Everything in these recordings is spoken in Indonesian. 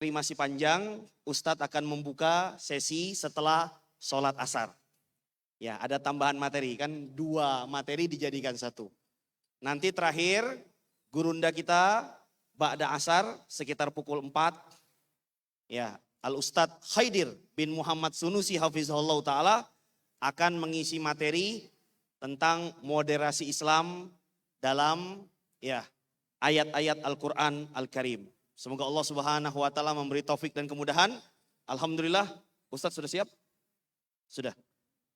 masih panjang, Ustadz akan membuka sesi setelah sholat asar. Ya, ada tambahan materi, kan 2 materi dijadikan 1. Nanti terakhir, gurunda kita ba'da asar sekitar pukul 4. Ya, Al-Ustadz Khaidir bin Muhammad Sunusi hafizahullah ta'ala akan mengisi materi tentang moderasi Islam dalam ayat-ayat Al-Quran Al-Karim. Semoga Allah Subhanahu wa ta'ala memberi taufik dan kemudahan. Alhamdulillah, Ustadz sudah siap? Sudah.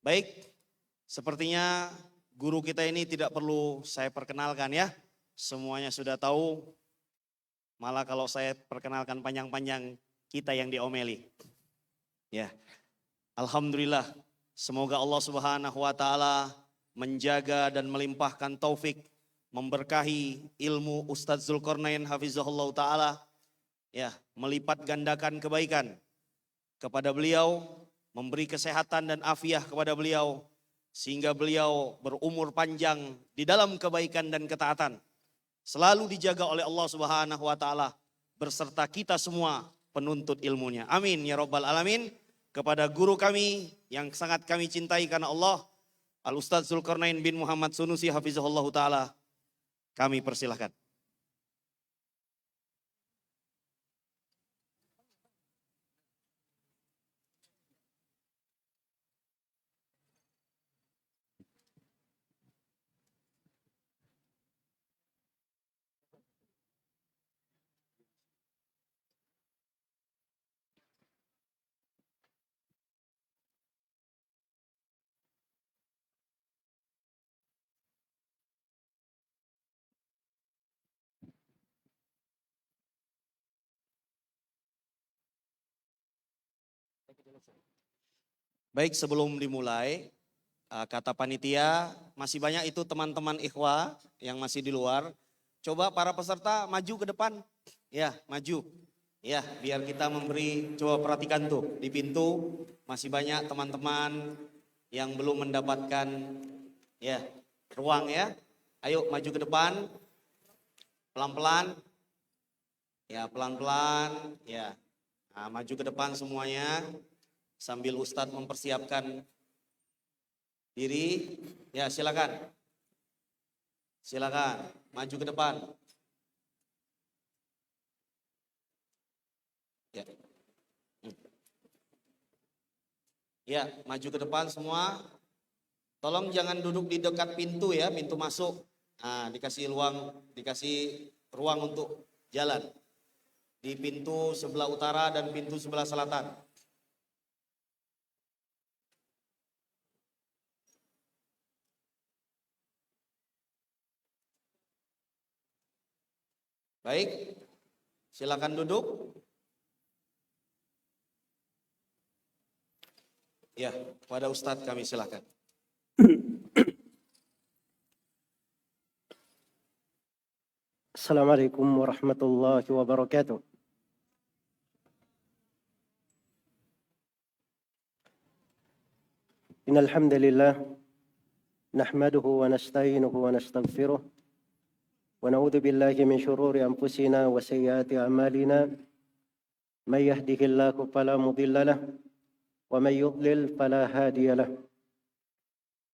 Baik, sepertinya guru kita ini tidak perlu saya perkenalkan ya. Semuanya sudah tahu. Malah kalau saya perkenalkan panjang-panjang, kita yang diomeli. Ya. Alhamdulillah, semoga Allah Subhanahu wa ta'ala menjaga dan melimpahkan taufik, memberkahi ilmu Ustadz Zulkarnain hafizahullah ta'ala. Ya, melipat gandakan kebaikan kepada beliau, memberi kesehatan dan afiah kepada beliau, sehingga beliau berumur panjang di dalam kebaikan dan ketaatan. Selalu dijaga oleh Allah Subhanahu wa ta'ala berserta kita semua penuntut ilmunya. Amin ya rabbal alamin. Kepada guru kami yang sangat kami cintai karena Allah, Al-Ustadz Zulkarnain bin Muhammad Sunusi hafizahullah ta'ala, kami persilahkan. Baik, sebelum dimulai, kata panitia, masih banyak itu teman-teman ikhwah yang masih di luar. Coba para peserta maju ke depan. Ya, maju. Ya, biar kita memberi, coba perhatikan tuh, di pintu masih banyak teman-teman yang belum mendapatkan ruang ya. Ayo maju ke depan. Pelan-pelan. Ya, pelan-pelan. Ya. Nah, maju ke depan semuanya. Sambil Ustadz mempersiapkan diri, ya silakan. Silakan, maju ke depan. Ya. Ya, maju ke depan semua. Tolong jangan duduk di dekat pintu ya, pintu masuk. Nah, dikasih ruang untuk jalan. Di pintu sebelah utara dan pintu sebelah selatan. Baik, silakan duduk. Ya, pada Ustadz kami silakan. Assalamualaikum warahmatullahi wabarakatuh. Innal hamdalillah nahmaduhu wa nasta'inuhu wa nastaghfiruh. ونعوذ بالله من شرور أنفسنا وسيئات أعمالنا من يهده الله فلا مضل له ومن يضلل فلا هادي له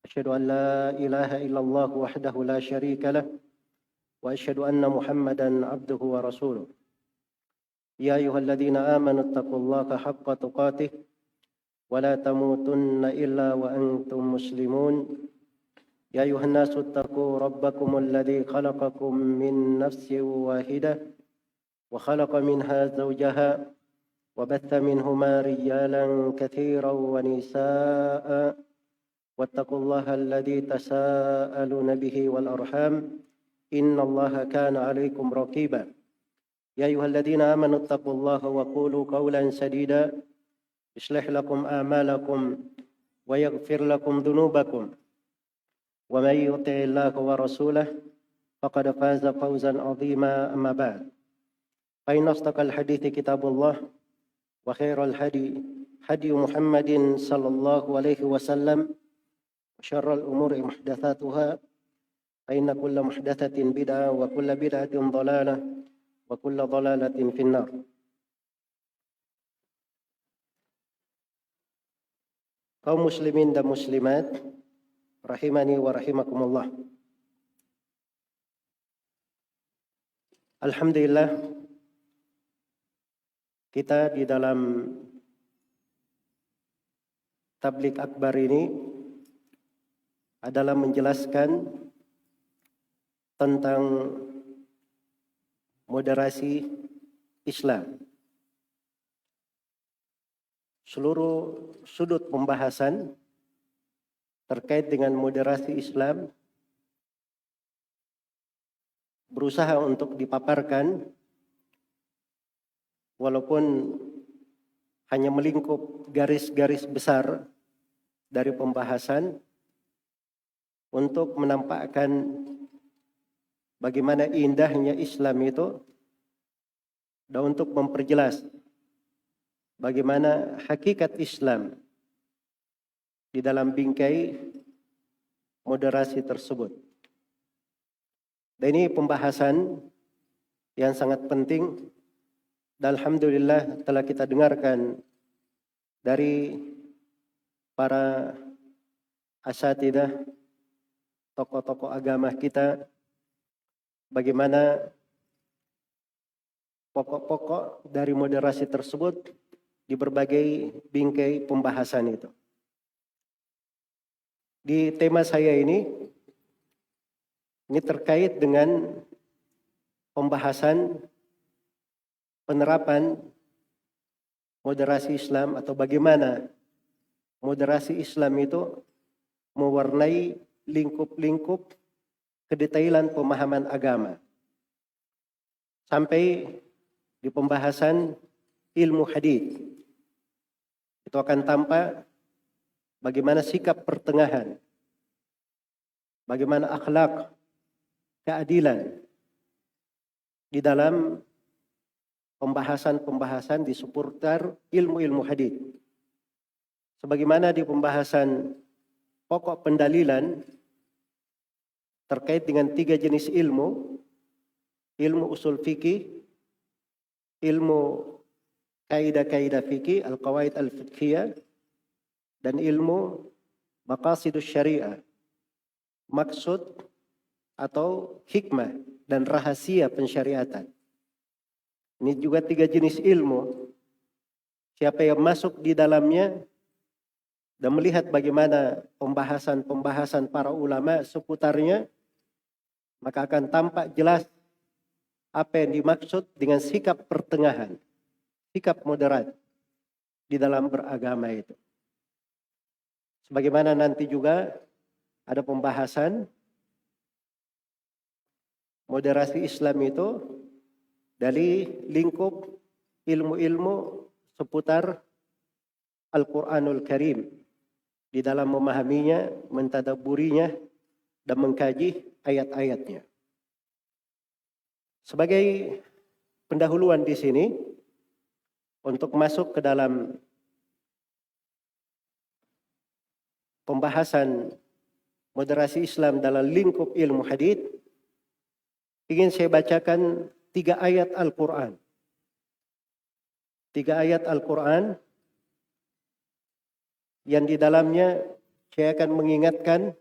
أشهد أن لا إله إلا الله وحده لا شريك له وأشهد أن محمدا عبده ورسوله يا أيها الذين آمنوا اتقوا الله حق تقاته ولا تموتن إلا وأنتم مسلمون يا أيها الناس اتقوا ربكم الذي خلقكم من نفس واحدة وخلق منها زوجها وبث منهما رجالا كثيرا ونساء واتقوا الله الذي تساءلون به والأرحام إن الله كان عليكم رقيبا يا أيها الذين آمنوا اتقوا الله وقولوا قولا سديدا يصلح لكم أعمالكم ويغفر لكم ذنوبكم ومن يطع الله ورسوله فقد فاز فوزا عظيما أما بعد فإن أصدق الحديث كتاب الله وخير الهدي هدي محمد صلى الله عليه وسلم وشر الأمور محدثاتها فإن كل محدثة بدعة وكل بدعة ضلالة وكل ضلالة في النار. kaum muslimin dan muslimat, rahimani wa rahimakumullah. Alhamdulillah, kita di dalam tabligh akbar ini adalah menjelaskan tentang moderasi Islam. Seluruh sudut pembahasan terkait dengan moderasi Islam berusaha untuk dipaparkan, walaupun hanya melingkup garis-garis besar dari pembahasan untuk menampakkan bagaimana indahnya Islam itu, dan untuk memperjelas bagaimana hakikat Islam di dalam bingkai moderasi tersebut. Dan ini pembahasan yang sangat penting, dan alhamdulillah telah kita dengarkan dari para asatidah, tokoh-tokoh agama kita, bagaimana pokok-pokok dari moderasi tersebut di berbagai bingkai pembahasan itu. Di tema saya ini terkait dengan pembahasan penerapan moderasi Islam, atau bagaimana moderasi Islam itu mewarnai lingkup-lingkup kedetailan pemahaman agama. Sampai di pembahasan ilmu hadits, itu akan tampak bagaimana sikap pertengahan, bagaimana akhlak, keadilan di dalam pembahasan-pembahasan di seputar ilmu-ilmu hadits. Sebagaimana di pembahasan pokok pendalilan terkait dengan 3 jenis ilmu: ilmu usul fikih, ilmu kaidah-kaidah fikih, al-qawaid al-fiqhiyah, dan ilmu maqasidus syariah, maksud atau hikmah dan rahasia pensyariatan. Ini juga 3 jenis ilmu. Siapa yang masuk di dalamnya dan melihat bagaimana pembahasan-pembahasan para ulama seputarnya, maka akan tampak jelas apa yang dimaksud dengan sikap pertengahan, sikap moderat di dalam beragama itu. Sebagaimana nanti juga ada pembahasan moderasi Islam itu dari lingkup ilmu-ilmu seputar Al-Quranul Karim, di dalam memahaminya, mentadabburinya, dan mengkaji ayat-ayatnya. Sebagai pendahuluan di sini, untuk masuk ke dalam pembahasan moderasi Islam dalam lingkup ilmu hadits, ingin saya bacakan 3 ayat Al-Quran. 3 ayat Al-Quran yang di dalamnya saya akan mengingatkan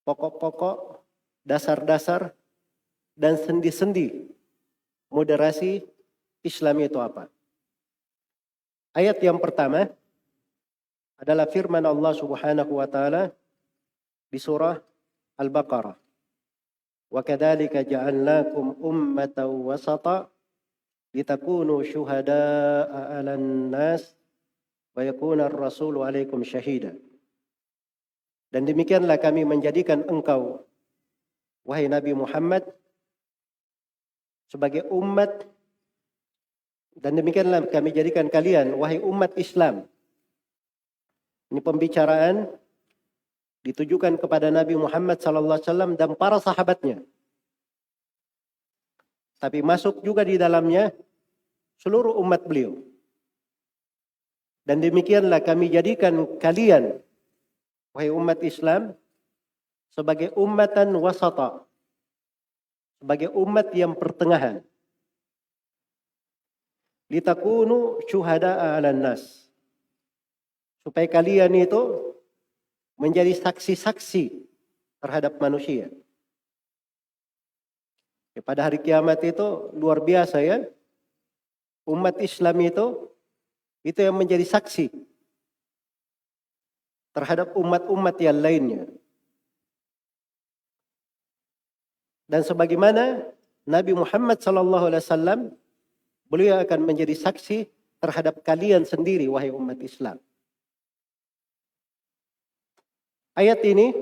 pokok-pokok, dasar-dasar, dan sendi-sendi moderasi Islam itu apa. Ayat yang pertama adalah firman Allah Subhanahu wa taala di surah Al-Baqarah. Wa kadzalika ja'alnakum ummatan wasata litakunu syuhada'a 'alan nas wa yakuna ar-rasulu 'alaikum syahida. Dan demikianlah kami menjadikan engkau, wahai Nabi Muhammad, sebagai umat, dan demikianlah kami jadikan kalian, wahai umat Islam. Ini pembicaraan ditujukan kepada Nabi Muhammad SAW dan para sahabatnya. Tapi masuk juga di dalamnya seluruh umat beliau. Dan demikianlah kami jadikan kalian, wahai umat Islam, sebagai ummatan wasata, sebagai umat yang pertengahan. Litakunu syuhada'a 'alan nas, supaya kalian itu menjadi saksi-saksi terhadap manusia. Ya, pada hari kiamat itu luar biasa ya. Umat Islam itu yang menjadi saksi terhadap umat-umat yang lainnya. Dan sebagaimana Nabi Muhammad SAW, beliau akan menjadi saksi terhadap kalian sendiri, wahai umat Islam. Ayat ini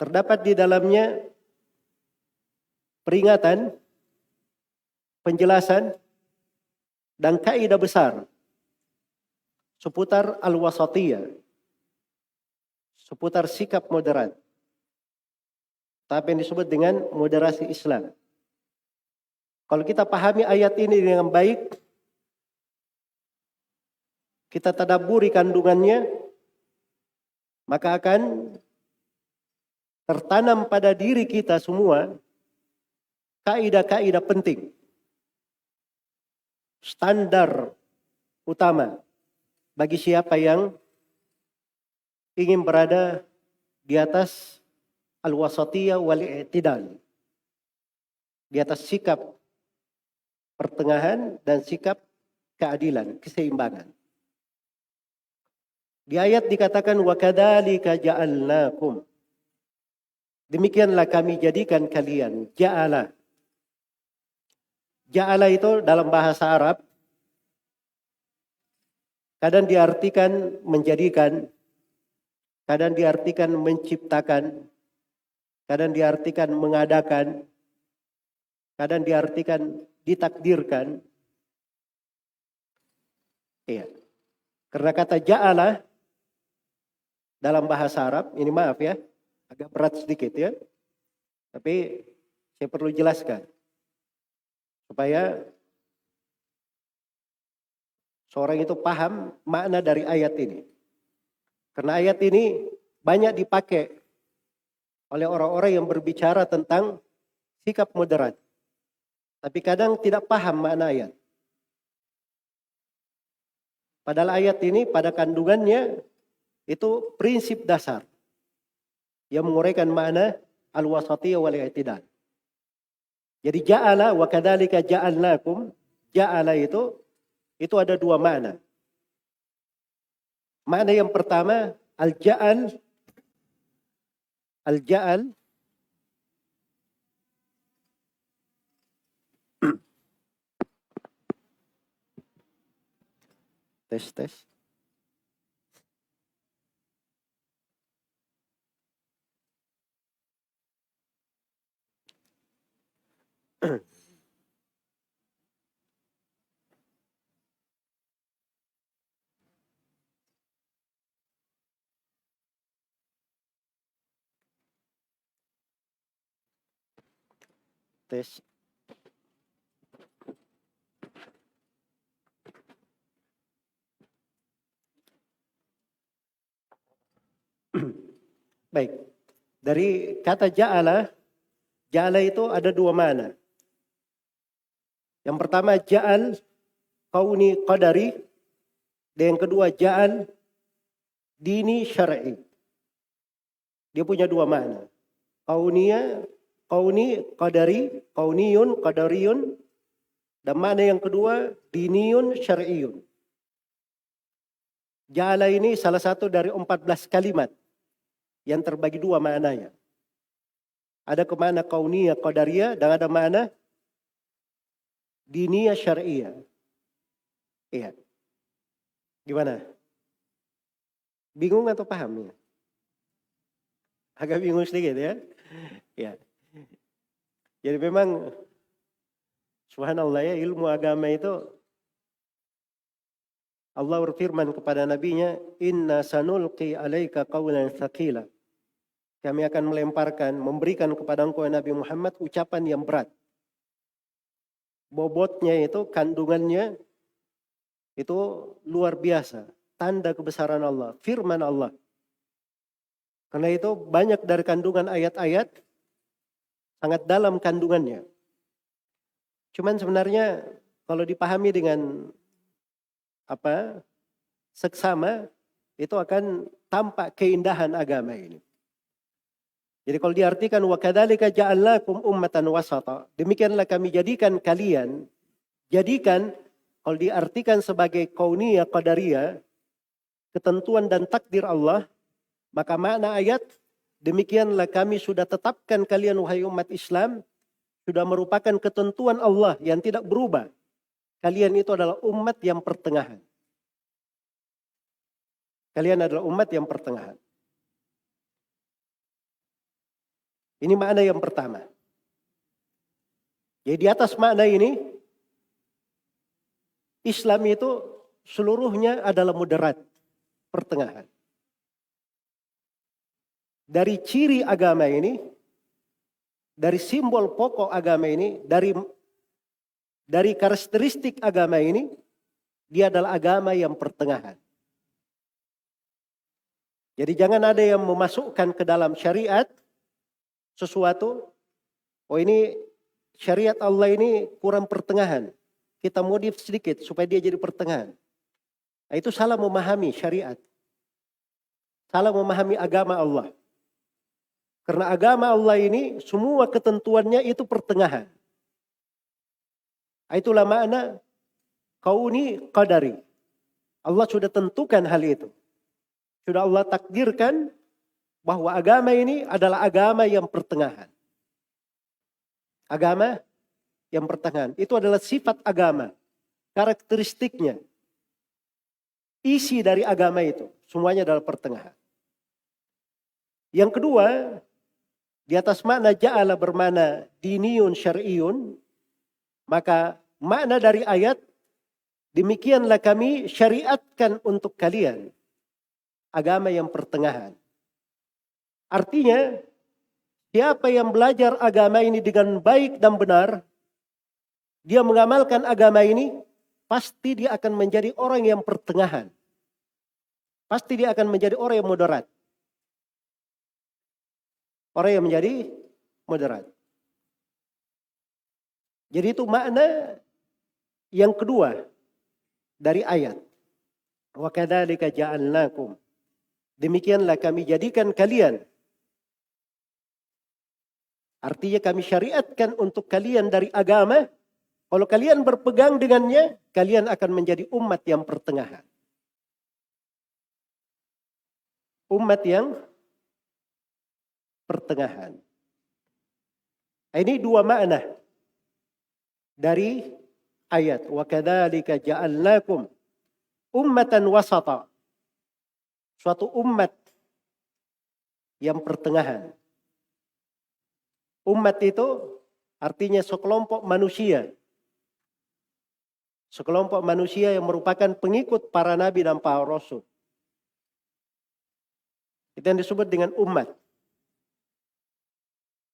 terdapat di dalamnya peringatan, penjelasan, dan kaidah besar seputar al-wasatiyah, seputar sikap moderat, tapi yang disebut dengan moderasi Islam. Kalau kita pahami ayat ini dengan baik, kita tadabburi kandungannya, maka akan tertanam pada diri kita semua kaidah-kaidah penting, standar utama bagi siapa yang ingin berada di atas al-wasatiyah wal-i'tidal, di atas sikap pertengahan dan sikap keadilan, keseimbangan. Di ayat dikatakan wa kadzalika ja'alnakum, demikianlah kami jadikan kalian. Ja'ala itu dalam bahasa Arab kadang diartikan menjadikan, kadang diartikan menciptakan, kadang diartikan mengadakan, kadang diartikan ditakdirkan. Iya. Karena kata ja'ala dalam bahasa Arab, ini maaf ya, agak berat sedikit ya. Tapi saya perlu jelaskan supaya seorang itu paham makna dari ayat ini. Karena ayat ini banyak dipakai oleh orang-orang yang berbicara tentang sikap moderat, tapi kadang tidak paham makna ayat. Padahal ayat ini pada kandungannya itu prinsip dasar yang menguraikan makna al-wasatiyah wal-i'tidal. Jadi ja'ala wa kadzalika ja'alnakum, ja'ala itu ada dua makna. Makna yang pertama al-ja'al tes. Tes. Baik. Dari kata ja'ala itu ada dua makna. Yang pertama ja'al kauni qadari, dan yang kedua ja'al dini syar'i. Dia punya dua makna. Kauni qadari, kauniyun qadariyun, dan makna yang kedua diniyun syar'iyun. Ja'ala ini salah satu dari 14 kalimat yang terbagi dua maknanya. Ada ke makna kauniyah qadariyah dan ada makna diniyah syar'iyah. Iya. Gimana? Bingung atau paham ya? Agak bingung sedikit ya. Ya. Jadi memang subhanallah ya, ilmu agama itu Allah berfirman kepada nabinya, inna sanulqi alaika qawlan tsaqila. Kami akan melemparkan, memberikan kepada engkau Nabi Muhammad ucapan yang berat. Bobotnya itu, kandungannya itu luar biasa. Tanda kebesaran Allah, firman Allah. Karena itu banyak dari kandungan ayat-ayat sangat dalam kandungannya. Cuman sebenarnya kalau dipahami dengan seksama, itu akan tampak keindahan agama ini. Jadi kalau diartikan wa kadzalika ja'alnakum ummatan wasata, demikianlah kami jadikan kalian, kalau diartikan sebagai kauniyah qadariyah, ketentuan dan takdir Allah, maka makna ayat demikianlah kami sudah tetapkan kalian wahai umat Islam, sudah merupakan ketentuan Allah yang tidak berubah. Kalian itu adalah umat yang pertengahan. Kalian adalah umat yang pertengahan. Ini makna yang pertama. Jadi di atas makna ini, Islam itu seluruhnya adalah moderat, pertengahan. Dari ciri agama ini, dari simbol pokok agama ini, dari karakteristik agama ini, dia adalah agama yang pertengahan. Jadi jangan ada yang memasukkan ke dalam syariat sesuatu, oh ini syariat Allah ini kurang pertengahan, kita modif sedikit supaya dia jadi pertengahan. Nah, itu salah memahami syariat. Salah memahami agama Allah. Karena agama Allah ini semua ketentuannya itu pertengahan. Itulah makna kauni qadari. Allah sudah tentukan hal itu. Sudah Allah takdirkan bahwa agama ini adalah agama yang pertengahan. Agama yang pertengahan. Itu adalah sifat agama. Karakteristiknya. Isi dari agama itu. Semuanya adalah pertengahan. Yang kedua, di atas makna ja'ala bermakna diniyun syar'iyun, maka makna dari ayat, demikianlah kami syariatkan untuk kalian agama yang pertengahan. Artinya, siapa yang belajar agama ini dengan baik dan benar, dia mengamalkan agama ini, pasti dia akan menjadi orang yang pertengahan. Pasti dia akan menjadi orang yang moderat. Orang yang menjadi moderat. Jadi itu makna yang kedua dari ayat. Wa kadzalika ja'alnakum. Demikianlah kami jadikan kalian. Artinya kami syariatkan untuk kalian dari agama. Kalau kalian berpegang dengannya, kalian akan menjadi umat yang pertengahan. Umat yang pertengahan. Ini dua makna dari ayat. Wa kadzalika ja'alnakum ummatan wasata. Suatu umat yang pertengahan. Umat itu artinya sekelompok manusia. Sekelompok manusia yang merupakan pengikut para nabi dan para rasul. Itu yang disebut dengan umat.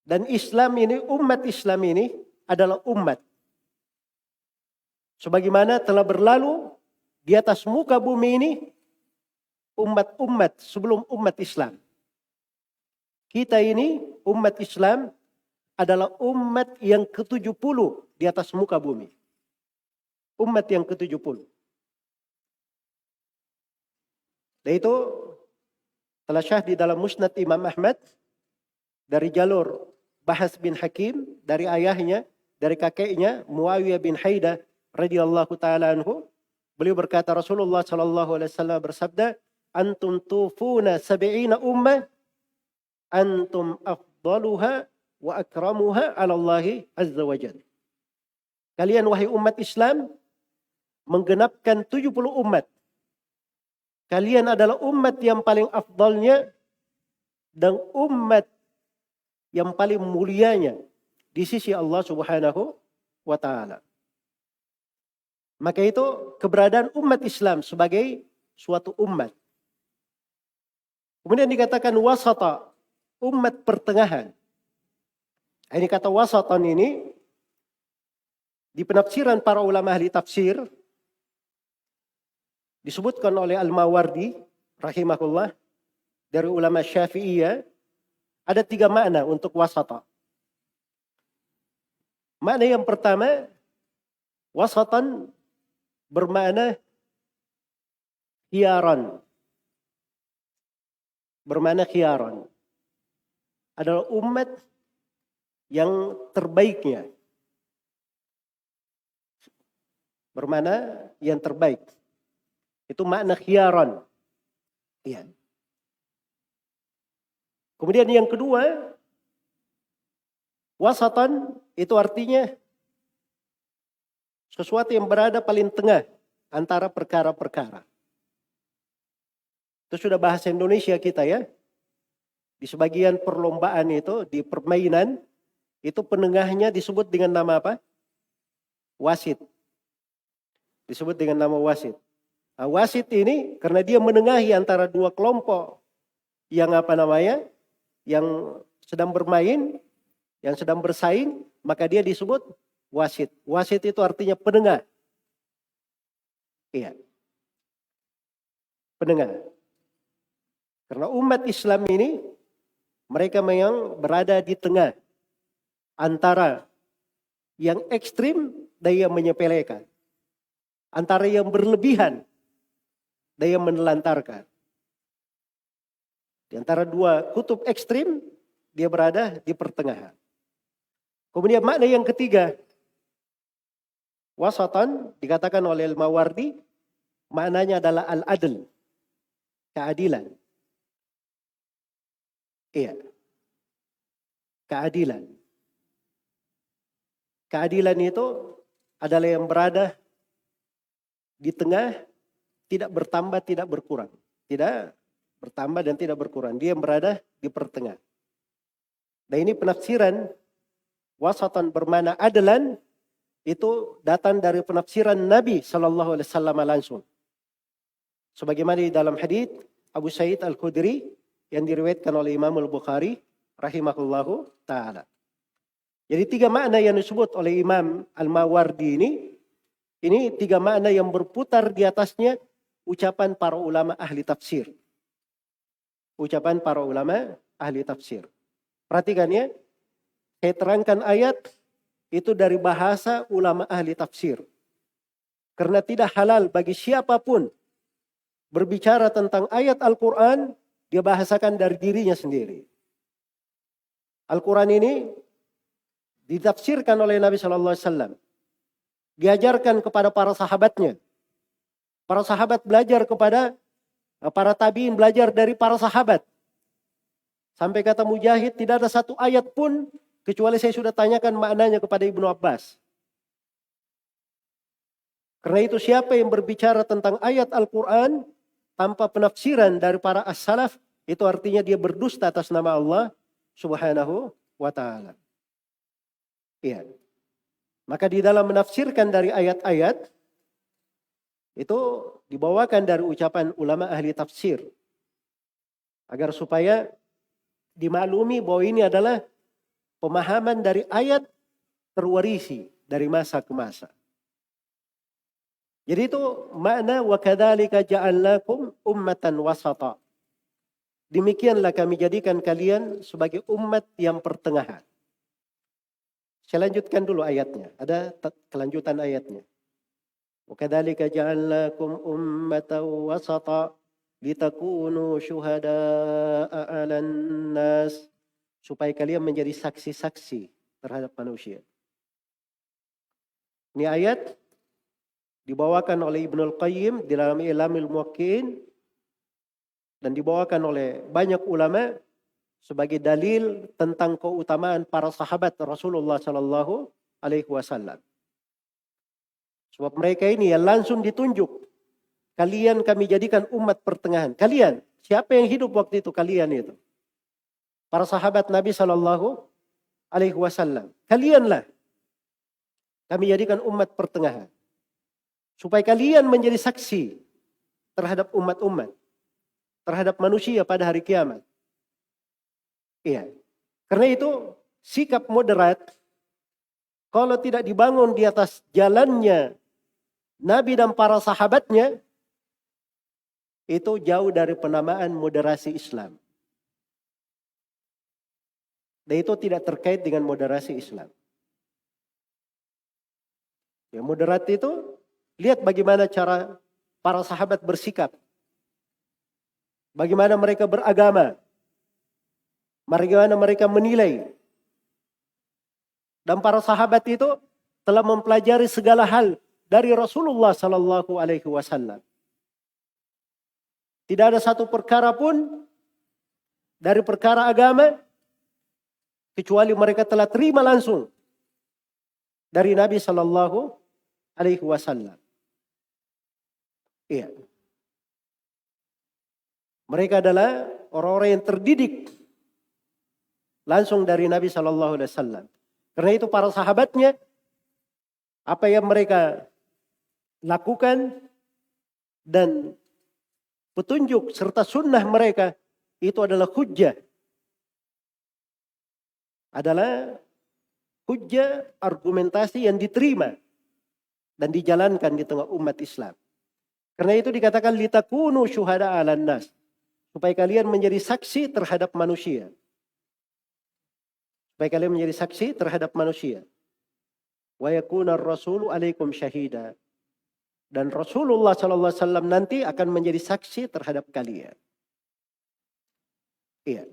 Dan Islam ini, umat Islam ini adalah umat. Sebagaimana telah berlalu di atas muka bumi ini, umat-umat sebelum umat Islam. Kita ini, umat Islam, adalah umat yang ke-70 di atas muka bumi. Umat yang ke-70. Dan itu telah syah di dalam Musnad Imam Ahmad dari jalur Bahas bin Hakim, dari ayahnya, dari kakeknya Muawiyah bin Haidah radhiyallahu taala anhu. Beliau berkata, Rasulullah sallallahu alaihi wasallam bersabda, "Antum tufuna sab'ina ummah, antum afdaluha wa akramuha 'ala Allah azza wa jalla." Kalian wahai umat Islam menggenapkan 70 umat. Kalian adalah umat yang paling afdalnya dan umat yang paling mulianya di sisi Allah Subhanahu wa taala. Maka itu keberadaan umat Islam sebagai suatu umat. Kemudian dikatakan wasata, umat pertengahan. Ini kata wasatan ini di penafsiran para ulama ahli tafsir disebutkan oleh Al-Mawardi rahimahullah dari ulama Syafi'iyah, ada 3 makna untuk wasata. Makna yang pertama, wasatan bermakna khiyaran. Bermakna khiyaran. Adalah umat yang terbaiknya. Bermakna yang terbaik. Itu makna khiyaran. Iya. Kemudian yang kedua, wasatan itu artinya sesuatu yang berada paling tengah antara perkara-perkara. Itu sudah bahasa Indonesia kita ya. Di sebagian perlombaan itu, di permainan, itu penengahnya disebut dengan nama apa? Wasit. Disebut dengan nama wasit. Nah, wasit ini karena dia menengahi antara dua kelompok yang apa namanya? Yang sedang bermain, yang sedang bersaing, maka dia disebut wasit. Wasit itu artinya penengah. Iya. Penengah. Karena umat Islam ini, mereka yang berada di tengah antara yang ekstrim dan yang menyepelekan. Antara yang berlebihan dan yang menelantarkan. Di antara dua kutub ekstrim, dia berada di pertengahan. Kemudian makna yang ketiga, wasatan dikatakan oleh Al-Mawardi, maknanya adalah al-adl, keadilan. Iya. Keadilan. Keadilan itu adalah yang berada di tengah, tidak bertambah, tidak berkurang. Tidak bertambah dan tidak berkurang. Dia yang berada di pertengah. Dan ini penafsiran wasatan bermakna adalan itu datang dari penafsiran Nabi Sallallahu Alaihi Wasallam langsung. Sebagaimana di dalam hadits Abu Sa'id Al-Khudri yang diriwayatkan oleh Imam Al-Bukhari rahimahullahu ta'ala. Jadi tiga makna yang disebut oleh Imam Al-Mawardi ini tiga makna yang berputar di atasnya ucapan para ulama ahli tafsir. Ucapan para ulama ahli tafsir. Perhatikan ya, saya terangkan ayat itu dari bahasa ulama ahli tafsir. Karena tidak halal bagi siapapun berbicara tentang ayat Al-Quran, dia bahasakan dari dirinya sendiri. Al-Quran ini ditafsirkan oleh Nabi Sallallahu Alaihi Wasallam. Diajarkan kepada para sahabatnya. Para sahabat belajar kepada para tabiin, belajar dari para sahabat. Sampai kata Mujahid, tidak ada satu ayat pun kecuali saya sudah tanyakan maknanya kepada Ibnu Abbas. Karena itu siapa yang berbicara tentang ayat Al-Quran tanpa penafsiran dari para as-salaf, itu artinya dia berdusta atas nama Allah Subhanahu wa ta'ala. Iya. Maka di dalam menafsirkan dari ayat-ayat, itu dibawakan dari ucapan ulama ahli tafsir. Agar supaya dimaklumi bahwa ini adalah pemahaman dari ayat terwarisi dari masa ke masa. Jadi itu makna wa kadzalika ja'alnakum ummatan wasata. Demikianlah kami jadikan kalian sebagai umat yang pertengahan. Saya lanjutkan dulu ayatnya. Ada kelanjutan ayatnya. Wa kadzalika ja'alnakum ummatan wasata litakunu syuhada'a 'alan nas, supaya kalian menjadi saksi-saksi terhadap manusia. Ini ayat dibawakan oleh Ibnul Qayyim di dalam I'lamul Muwaqqi'in dan dibawakan oleh banyak ulama sebagai dalil tentang keutamaan para sahabat Rasulullah sallallahu alaihi wasallam. Sebab mereka ini yang langsung ditunjuk, kalian kami jadikan umat pertengahan. Kalian, siapa yang hidup waktu itu? Kalian itu. Para sahabat Nabi sallallahu alaihi wasallam. Kalianlah kami jadikan umat pertengahan. Supaya kalian menjadi saksi terhadap umat-umat. Terhadap manusia pada hari kiamat. Iya. Karena itu sikap moderat kalau tidak dibangun di atas jalannya Nabi dan para sahabatnya, itu jauh dari penamaan moderasi Islam. Dan itu tidak terkait dengan moderasi Islam. Ya, moderat itu, lihat bagaimana cara para sahabat bersikap bagaimana mereka beragama, bagaimana mereka menilai. Dan para sahabat itu telah mempelajari segala hal dari Rasulullah Sallallahu Alaihi Wasallam. Tidak ada satu perkara pun dari perkara agama kecuali mereka telah terima langsung dari Nabi Sallallahu Alaihi Wasallam. Iya. Mereka adalah orang-orang yang terdidik langsung dari Nabi Sallallahu Alaihi Wasallam. Karena itu para sahabatnya, apa yang mereka lakukan dan petunjuk serta sunnah mereka itu adalah hujjah. Adalah hujjah, argumentasi yang diterima dan dijalankan di tengah umat Islam. Karena itu dikatakan litakunu syuhada 'alan nas, supaya kalian menjadi saksi terhadap manusia. Supaya kalian menjadi saksi terhadap manusia. Wa yakuna ar-rasulu 'alaikum syahida. Dan Rasulullah sallallahu alaihi wasallam nanti akan menjadi saksi terhadap kalian. Iya.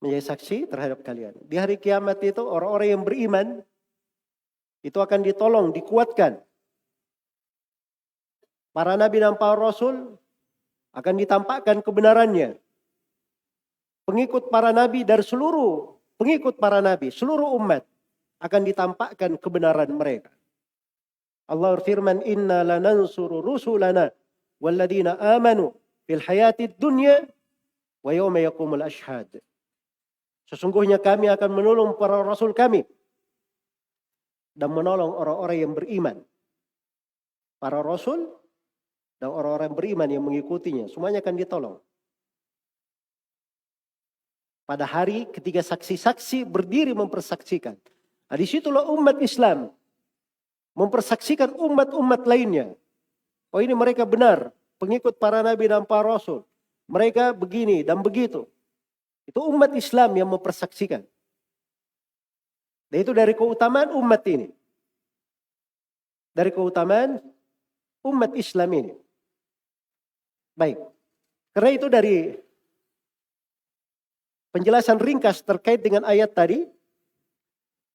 Menjadi saksi terhadap kalian. Di hari kiamat itu orang-orang yang beriman itu akan ditolong, dikuatkan. Para nabi dan para rasul akan ditampakkan kebenarannya. Pengikut para nabi dari seluruh pengikut para nabi, seluruh umat akan ditampakkan kebenaran mereka. Allah berfirman, "Inna lanansuru rusulana walladzina amanu fil hayatid dunya wa yawma yaqumul ashhad." Sesungguhnya kami akan menolong para rasul kami dan menolong orang-orang yang beriman. Para rasul dan orang-orang beriman yang mengikutinya, semuanya akan ditolong. Pada hari ketika saksi-saksi berdiri mempersaksikan. Nah, disitulah umat Islam mempersaksikan umat-umat lainnya. Oh, ini mereka benar, pengikut para nabi dan para rasul. Mereka begini dan begitu. Itu umat Islam yang mempersaksikan. Dan itu dari keutamaan umat ini. Dari keutamaan umat Islam ini. Baik. Karena itu dari penjelasan ringkas terkait dengan ayat tadi,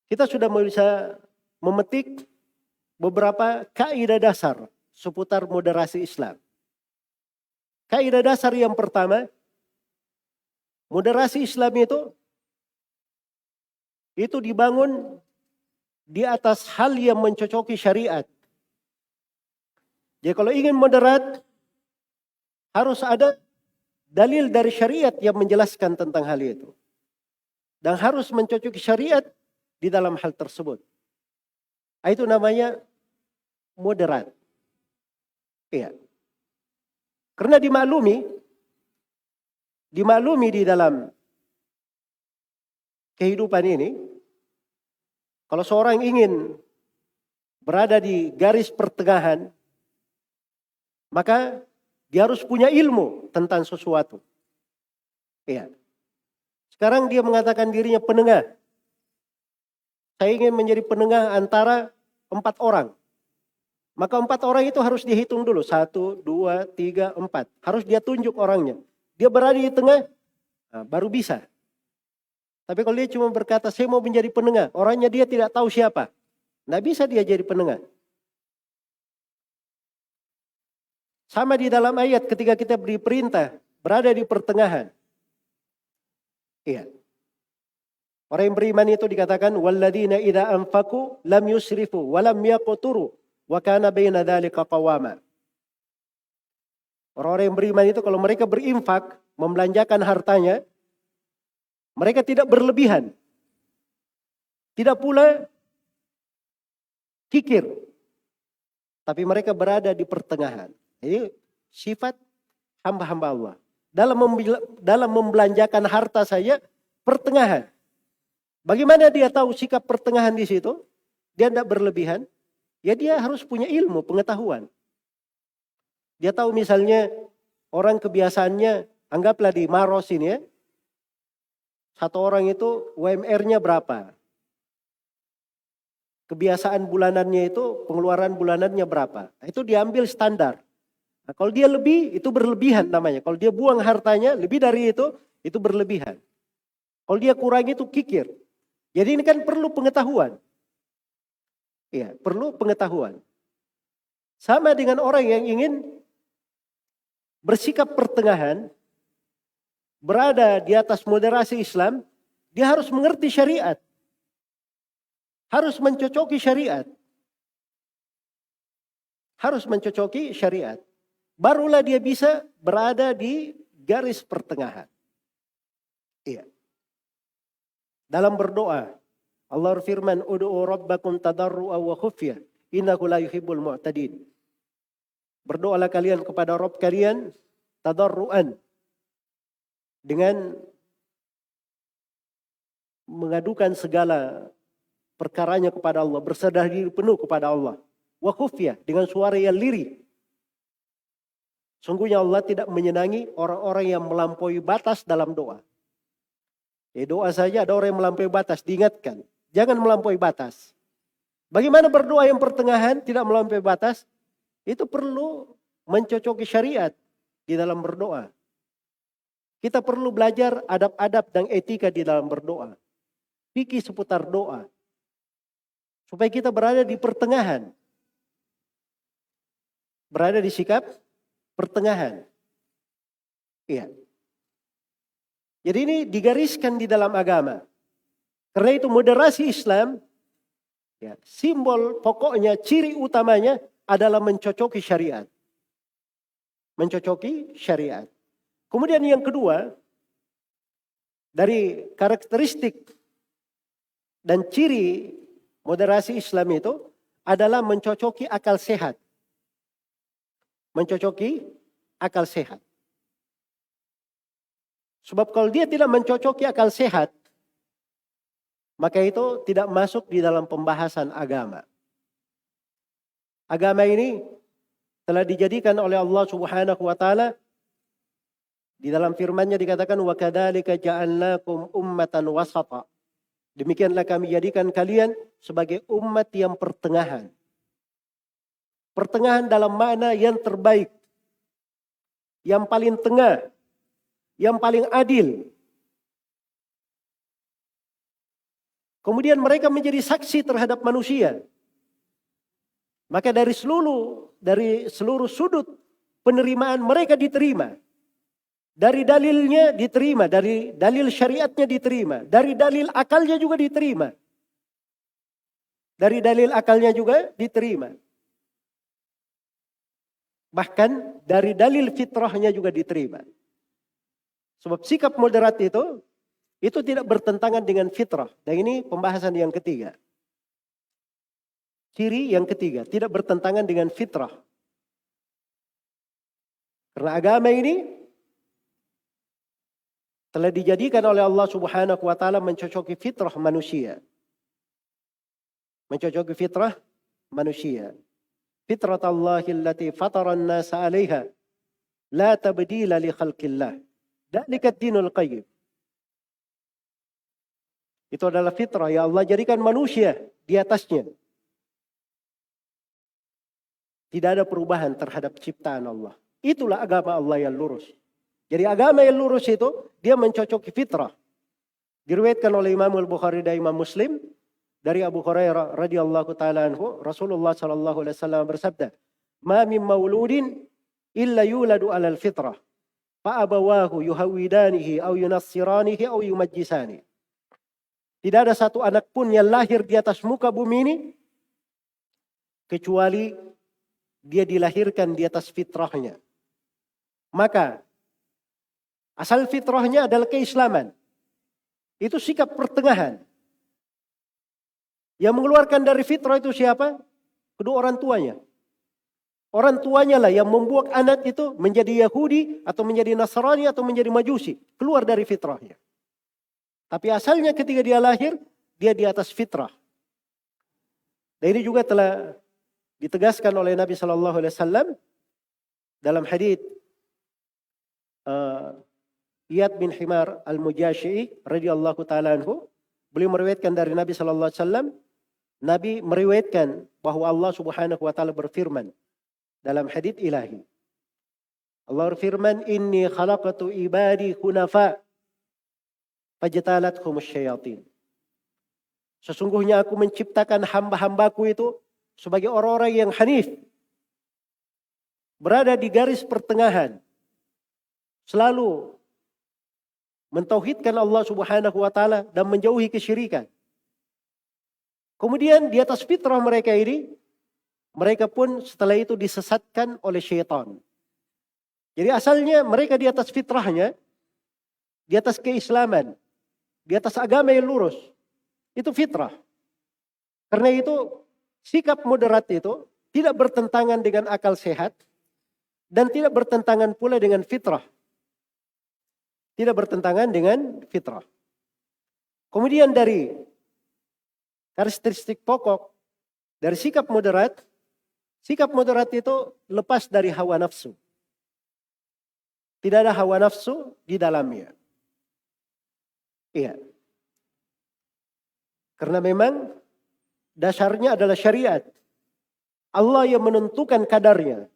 kita sudah bisa memetik beberapa kaidah dasar seputar moderasi Islam. Kaidah dasar yang pertama, moderasi Islam itu dibangun di atas hal yang mencocoki syariat. Jadi kalau ingin moderat, harus ada dalil dari syariat yang menjelaskan tentang hal itu. Dan harus mencocoki syariat di dalam hal tersebut. Itu namanya moderat. Iya. Karena dimaklumi di dalam kehidupan ini, kalau seorang ingin berada di garis pertengahan, maka dia harus punya ilmu tentang sesuatu. Iya. Sekarang dia mengatakan dirinya penengah. Saya ingin menjadi penengah antara 4 orang. Maka 4 orang itu harus dihitung dulu. 1, 2, 3, 4. Harus dia tunjuk orangnya. Dia berada di tengah, baru bisa. Tapi kalau dia cuma berkata, saya mau menjadi penengah. Orangnya dia tidak tahu siapa. Nggak bisa dia jadi penengah. Sama di dalam ayat ketika kita beri perintah berada di pertengahan. Iya. Orang yang beriman itu dikatakan walladzina idza anfaqu lam yusrifu wa lam yaqturu wa kana baina dzalika qawama. Orang-orang yang beriman itu kalau mereka berinfak, membelanjakan hartanya, mereka tidak berlebihan. Tidak pula kikir. Tapi mereka berada di pertengahan. Ini sifat hamba-hamba Allah. Dalam membelanjakan harta saya, pertengahan. Bagaimana dia tahu sikap pertengahan di situ? Dia tidak berlebihan. Ya dia harus punya ilmu, pengetahuan. Dia tahu misalnya orang kebiasaannya, anggaplah di Maros ini ya. Satu orang itu UMR-nya berapa? Kebiasaan bulanannya itu, pengeluaran bulanannya berapa? Itu diambil standar. Nah, kalau dia lebih, itu berlebihan namanya. Kalau dia buang hartanya, lebih dari itu berlebihan. Kalau dia kurangi itu kikir. Jadi ini kan perlu pengetahuan. Iya, perlu pengetahuan. Sama dengan orang yang ingin bersikap pertengahan, berada di atas moderasi Islam, dia harus mengerti syariat. Harus mencocoki syariat. Harus mencocoki syariat. Barulah dia bisa berada di garis pertengahan. Iya. Dalam berdoa, Allah berfirman, "Ud'u rabbakum tadarru'a wa khufyah, innahu la yuhibbul mu'tadin." Berdoalah kalian kepada Rabb kalian tadarru'an, dengan mengadukan segala perkaranya kepada Allah, berserah diri penuh kepada Allah. Wa khufyah, dengan suara yang lirih. Sungguhnya Allah tidak menyenangi orang-orang yang melampaui batas dalam doa. Doa saja ada orang yang melampaui batas, diingatkan. Jangan melampaui batas. Bagaimana berdoa yang pertengahan, tidak melampaui batas? Itu perlu mencocoki syariat di dalam berdoa. Kita perlu belajar adab-adab dan etika di dalam berdoa. Fikih seputar doa. Supaya kita berada di pertengahan. Berada di sikap pertengahan. Iya. Jadi ini digariskan di dalam agama. Karena itu moderasi Islam, ya, simbol pokoknya, ciri utamanya adalah mencocoki syariat. Mencocoki syariat. Kemudian yang kedua, dari karakteristik dan ciri moderasi Islam itu adalah mencocoki akal sehat. Mencocoki akal sehat. Sebab kalau dia tidak mencocoki akal sehat, maka itu tidak masuk di dalam pembahasan agama. Agama ini telah dijadikan oleh Allah Subhanahu wa taala, di dalam firman-Nya dikatakan, wa kadzalika ja'alnakum ummatan wasata. Demikianlah kami jadikan kalian sebagai umat yang pertengahan. Pertengahan dalam makna yang terbaik. Yang paling tengah. Yang paling adil. Kemudian mereka menjadi saksi terhadap manusia. Maka dari seluruh sudut penerimaan mereka diterima. Dari dalilnya diterima, dari dalil syariatnya diterima, dari dalil akalnya juga diterima. Dari dalil akalnya juga diterima. Bahkan dari dalil fitrahnya juga diterima. Sebab sikap moderat itu tidak bertentangan dengan fitrah. Dan ini pembahasan yang ketiga. Ciri yang ketiga, tidak bertentangan dengan fitrah. Karena agama ini telah dijadikan oleh Allah Subhanahu wa taala mencocoki fitrah manusia. Mencocoki fitrah manusia. Fitratallahi allati fataran nasa 'alaiha la tabdila li khalqillah. Dzalika ad-dinul qayyim. Itu adalah fitrah yang Allah jadikan manusia di atasnya. Tidak ada perubahan terhadap ciptaan Allah. Itulah agama Allah yang lurus. Jadi agama yang lurus itu dia mencocoki fitrah. Diriwayatkan oleh Imam Al-Bukhari dan Imam Muslim dari Abu Hurairah radhiyallahu taala anhu, Rasulullah sallallahu alaihi wasallam bersabda, "Ma min mauludin illa yuladu 'alal fitrah, fa abawahu yuhawidanihi aw yunassiranihi aw yumajjisani." Tidak ada satu anak pun yang lahir di atas muka bumi ini kecuali dia dilahirkan di atas fitrahnya. Maka asal fitrahnya adalah keislaman. Itu sikap pertengahan. Yang mengeluarkan dari fitrah itu siapa? Kedua orang tuanya. Orang tuanya lah yang membuat anak itu menjadi Yahudi atau menjadi Nasrani atau menjadi Majusi. Keluar dari fitrahnya. Tapi asalnya ketika dia lahir, dia di atas fitrah. Dan ini juga telah ditegaskan oleh Nabi Sallallahu Alaihi Wasallam dalam hadits Iyad bin Himar al-Mujashi'i radhiyallahu taala anhu. Beliau meriwayatkan dari Nabi Sallallahu Alaihi Wasallam, Nabi meriwayatkan bahwa Allah Subhanahu wa taala berfirman dalam hadits ilahi, Allah berfirman, "Inni khalaqatu ibadi hunafa fajtalathum asyayatin." Sesungguhnya aku menciptakan hamba-hambaku itu sebagai orang-orang yang hanif, berada di garis pertengahan, selalu mentauhidkan Allah Subhanahu wa taala dan menjauhi kesyirikan. Kemudian di atas fitrah mereka ini, mereka pun setelah itu disesatkan oleh syaitan. Jadi asalnya mereka di atas fitrahnya, di atas keislaman, di atas agama yang lurus. Itu fitrah. Karena itu sikap moderat itu tidak bertentangan dengan akal sehat dan tidak bertentangan pula dengan fitrah. Tidak bertentangan dengan fitrah. Kemudian dari karakteristik pokok dari sikap moderat itu lepas dari hawa nafsu. Tidak ada hawa nafsu di dalamnya. Iya. Karena memang dasarnya adalah syariat. Allah yang menentukan kadarnya.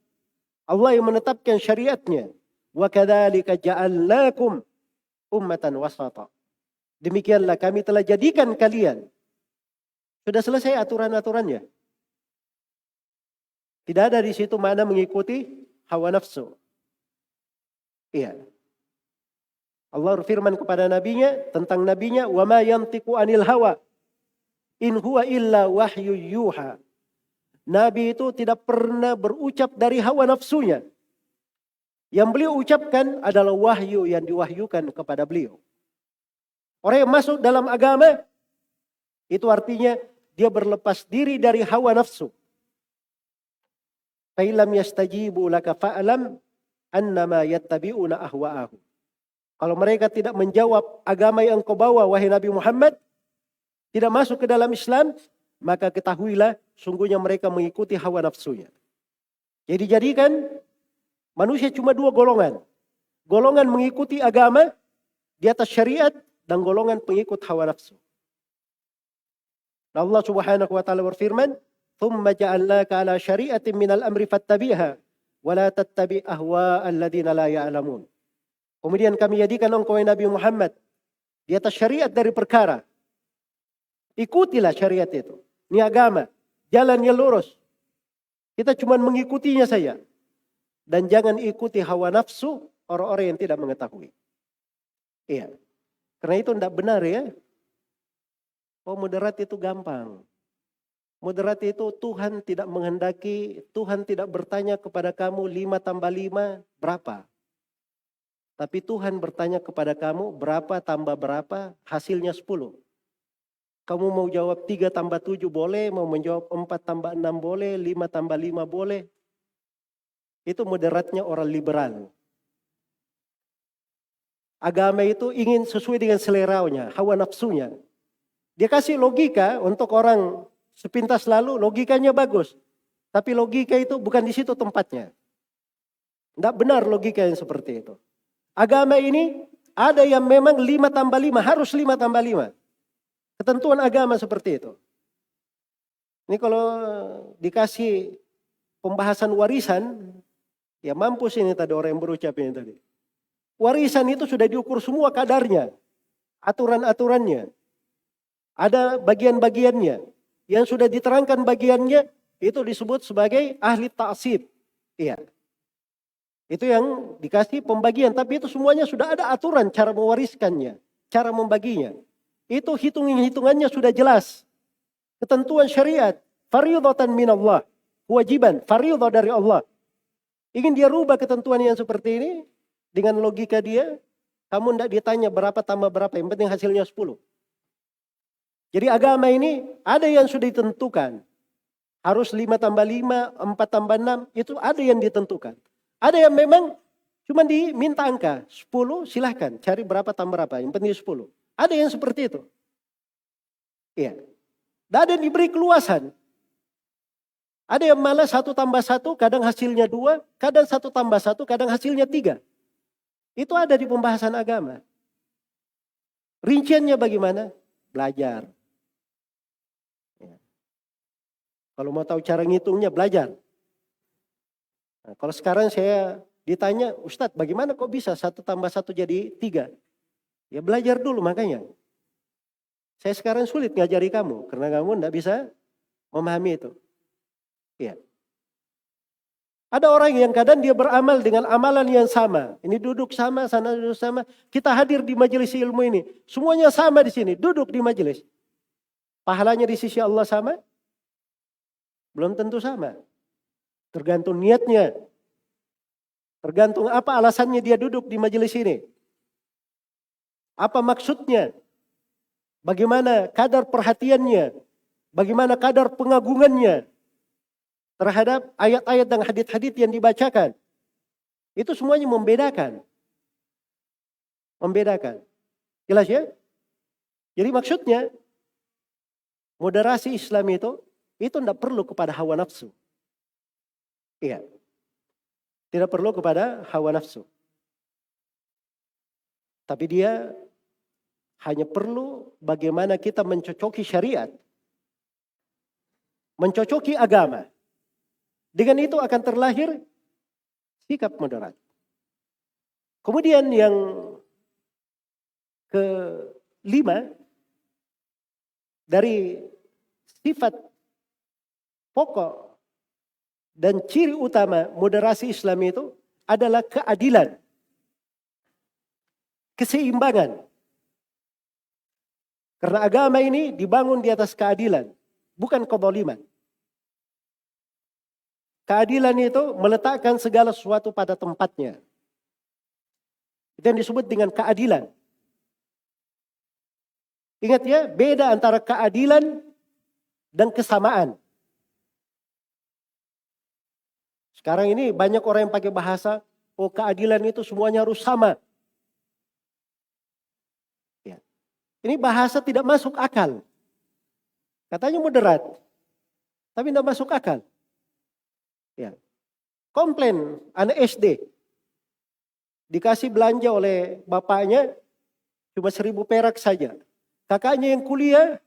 Allah yang menetapkan syariatnya. Wa kadzalika ja'alnakum ummatan wasata. Demikianlah kami telah jadikan kalian. Sudah selesai aturan-aturannya. Tidak ada di situ makna mengikuti hawa nafsu. Iya. Allah berfirman kepada nabinya tentang nabinya, "Wa ma yantiqu 'anil hawa in huwa illa wahyu yuha." Nabi itu tidak pernah berucap dari hawa nafsunya. Yang beliau ucapkan adalah wahyu yang diwahyukan kepada beliau. Orang yang masuk dalam agama itu artinya dia berlepas diri dari hawa nafsu. Fa illam yastajibu laka fa'lam annama yattabi'una ahwa'ahum. Kalau mereka tidak menjawab agama yang engkau bawa, wahai Nabi Muhammad, tidak masuk ke dalam Islam, maka ketahuilah sungguhnya mereka mengikuti hawa nafsunya. Jadi jadikan manusia cuma dua golongan. Golongan mengikuti agama di atas syariat dan golongan pengikut hawa nafsu. Allah Subhanahu wa taala berfirman, "Tsumma ja'alnaka 'ala syari'atin minal amri fattabi'ha wa la tattabi' ahwa'al ladzina la ya'lamun." Kemudian kami jadikan engkau Nabi Muhammad di atas syariat dari perkara. Ikutilah syariat itu. Ini agama, jalannya lurus. Kita cuma mengikutinya saja. Dan jangan ikuti hawa nafsu orang-orang yang tidak mengetahui. Iya. Karena itu tidak benar ya. Oh, moderat itu gampang. Moderat itu Tuhan tidak menghendaki, Tuhan tidak bertanya kepada kamu 5 tambah 5 berapa. Tapi Tuhan bertanya kepada kamu berapa tambah berapa, hasilnya 10. Kamu mau jawab 3 tambah 7 boleh, mau menjawab 4 tambah 6 boleh, 5 tambah 5 boleh. Itu moderatnya orang liberal. Agama itu ingin sesuai dengan seleranya, hawa nafsunya. Dia kasih logika untuk orang sepintas lalu, logikanya bagus. Tapi logika itu bukan di situ tempatnya. Tidak benar logika yang seperti itu. Agama ini ada yang memang 5 tambah 5, harus 5 tambah 5. Ketentuan agama seperti itu. Ini kalau dikasih pembahasan warisan, ya mampus ini tadi orang yang berucap ini tadi. Warisan itu sudah diukur semua kadarnya, aturan-aturannya. Ada bagian-bagiannya. Yang sudah diterangkan bagiannya, itu disebut sebagai ahli ta'sib. Iya. Itu yang dikasih pembagian. Tapi itu semuanya sudah ada aturan cara mewariskannya. Cara membaginya. Itu hitungannya sudah jelas. Ketentuan syariat. Fariidatan minallah. Kewajiban. Fariidah dari Allah. Ingin dia rubah ketentuan yang seperti ini. Dengan logika dia. Kamu tidak ditanya berapa tambah berapa. Yang penting hasilnya 10. Jadi agama ini ada yang sudah ditentukan. Harus 5 tambah 5, 4 tambah 6. Itu ada yang ditentukan. Ada yang memang cuma diminta angka. 10 silahkan. Cari berapa tambah berapa. Yang penting 10. Ada yang seperti itu. Iya. Dan ada yang diberi keluasan. Ada yang malah 1 tambah 1 kadang hasilnya 2. Kadang 1 tambah 1 kadang hasilnya 3. Itu ada di pembahasan agama. Rinciannya bagaimana? Belajar. Kalau mau tahu cara ngitungnya, belajar. Nah, kalau sekarang saya Ditanya, Ustadz bagaimana kok bisa 1 tambah 1 jadi 3? Ya belajar dulu makanya. Saya sekarang sulit ngajari kamu karena kamu tidak bisa memahami itu. Ya. Ada orang yang kadang dia beramal dengan amalan yang sama. Ini duduk sama, sana duduk sama. Kita hadir di majelis ilmu ini. Semuanya sama di sini, duduk di majelis. Pahalanya di sisi Allah sama? Belum tentu sama. Tergantung niatnya. Tergantung apa alasannya dia duduk di majelis ini. Apa maksudnya? Bagaimana kadar perhatiannya? Bagaimana kadar pengagungannya terhadap ayat-ayat dan hadits-hadits yang dibacakan? Itu semuanya membedakan. Membedakan. Jelas ya? Jadi maksudnya moderasi Islam itu tidak perlu kepada hawa nafsu. Iya. Tidak perlu kepada hawa nafsu. Tapi dia hanya perlu bagaimana kita mencocoki syariat. Mencocoki agama. Dengan itu akan terlahir sikap moderat. Kemudian yang kelima, dari sifat pokok dan ciri utama moderasi Islam itu adalah keadilan, keseimbangan. Karena agama ini dibangun di atas keadilan, bukan kezaliman. Keadilan itu meletakkan segala sesuatu pada tempatnya. Itu yang disebut dengan keadilan. Ingat ya, beda antara keadilan dan kesamaan. Sekarang ini banyak orang yang pakai bahasa, oh keadilan itu semuanya harus sama. Ya. Ini bahasa tidak masuk akal. Katanya moderat, tapi tidak masuk akal. Ya. Komplain anak SD. Dikasih belanja oleh bapaknya cuma 1.000 perak saja. Kakaknya yang kuliah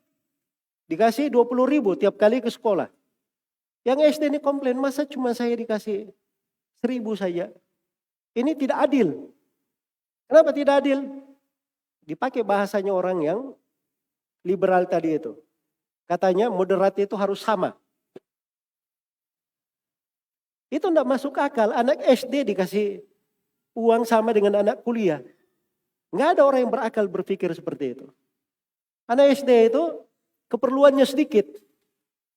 dikasih 20.000 tiap kali ke sekolah. Yang SD ini komplain, masa cuma saya dikasih 1.000 saja. Ini tidak adil. Kenapa tidak adil? Dipakai bahasanya orang yang liberal tadi itu. Katanya moderat itu harus sama. Itu tidak masuk akal. Anak SD dikasih uang sama dengan anak kuliah. Nggak ada orang yang berakal berpikir seperti itu. Anak SD itu keperluannya sedikit.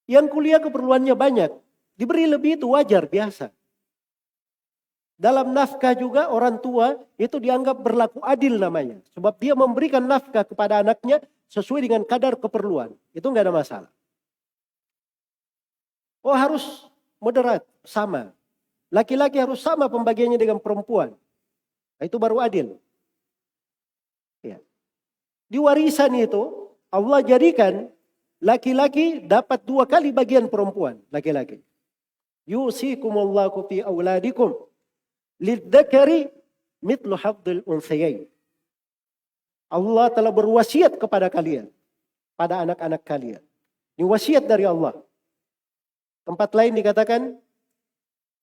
Yang kuliah keperluannya banyak. Diberi lebih itu wajar, biasa. Dalam nafkah juga orang tua itu dianggap berlaku adil namanya. Sebab dia memberikan nafkah kepada anaknya sesuai dengan kadar keperluan. Itu nggak ada masalah. Oh harus moderat, sama. Laki-laki harus sama pembagiannya dengan perempuan. Nah, itu baru adil. Ya. Di warisan itu Allah jadikan laki-laki dapat 2 kali bagian perempuan. Laki-laki. Yusikumullahu fi auladikum. Lidzakari mithlu hadzil unsayain. Allah telah berwasiat kepada kalian. Pada anak-anak kalian. Ini wasiat dari Allah. Tempat lain dikatakan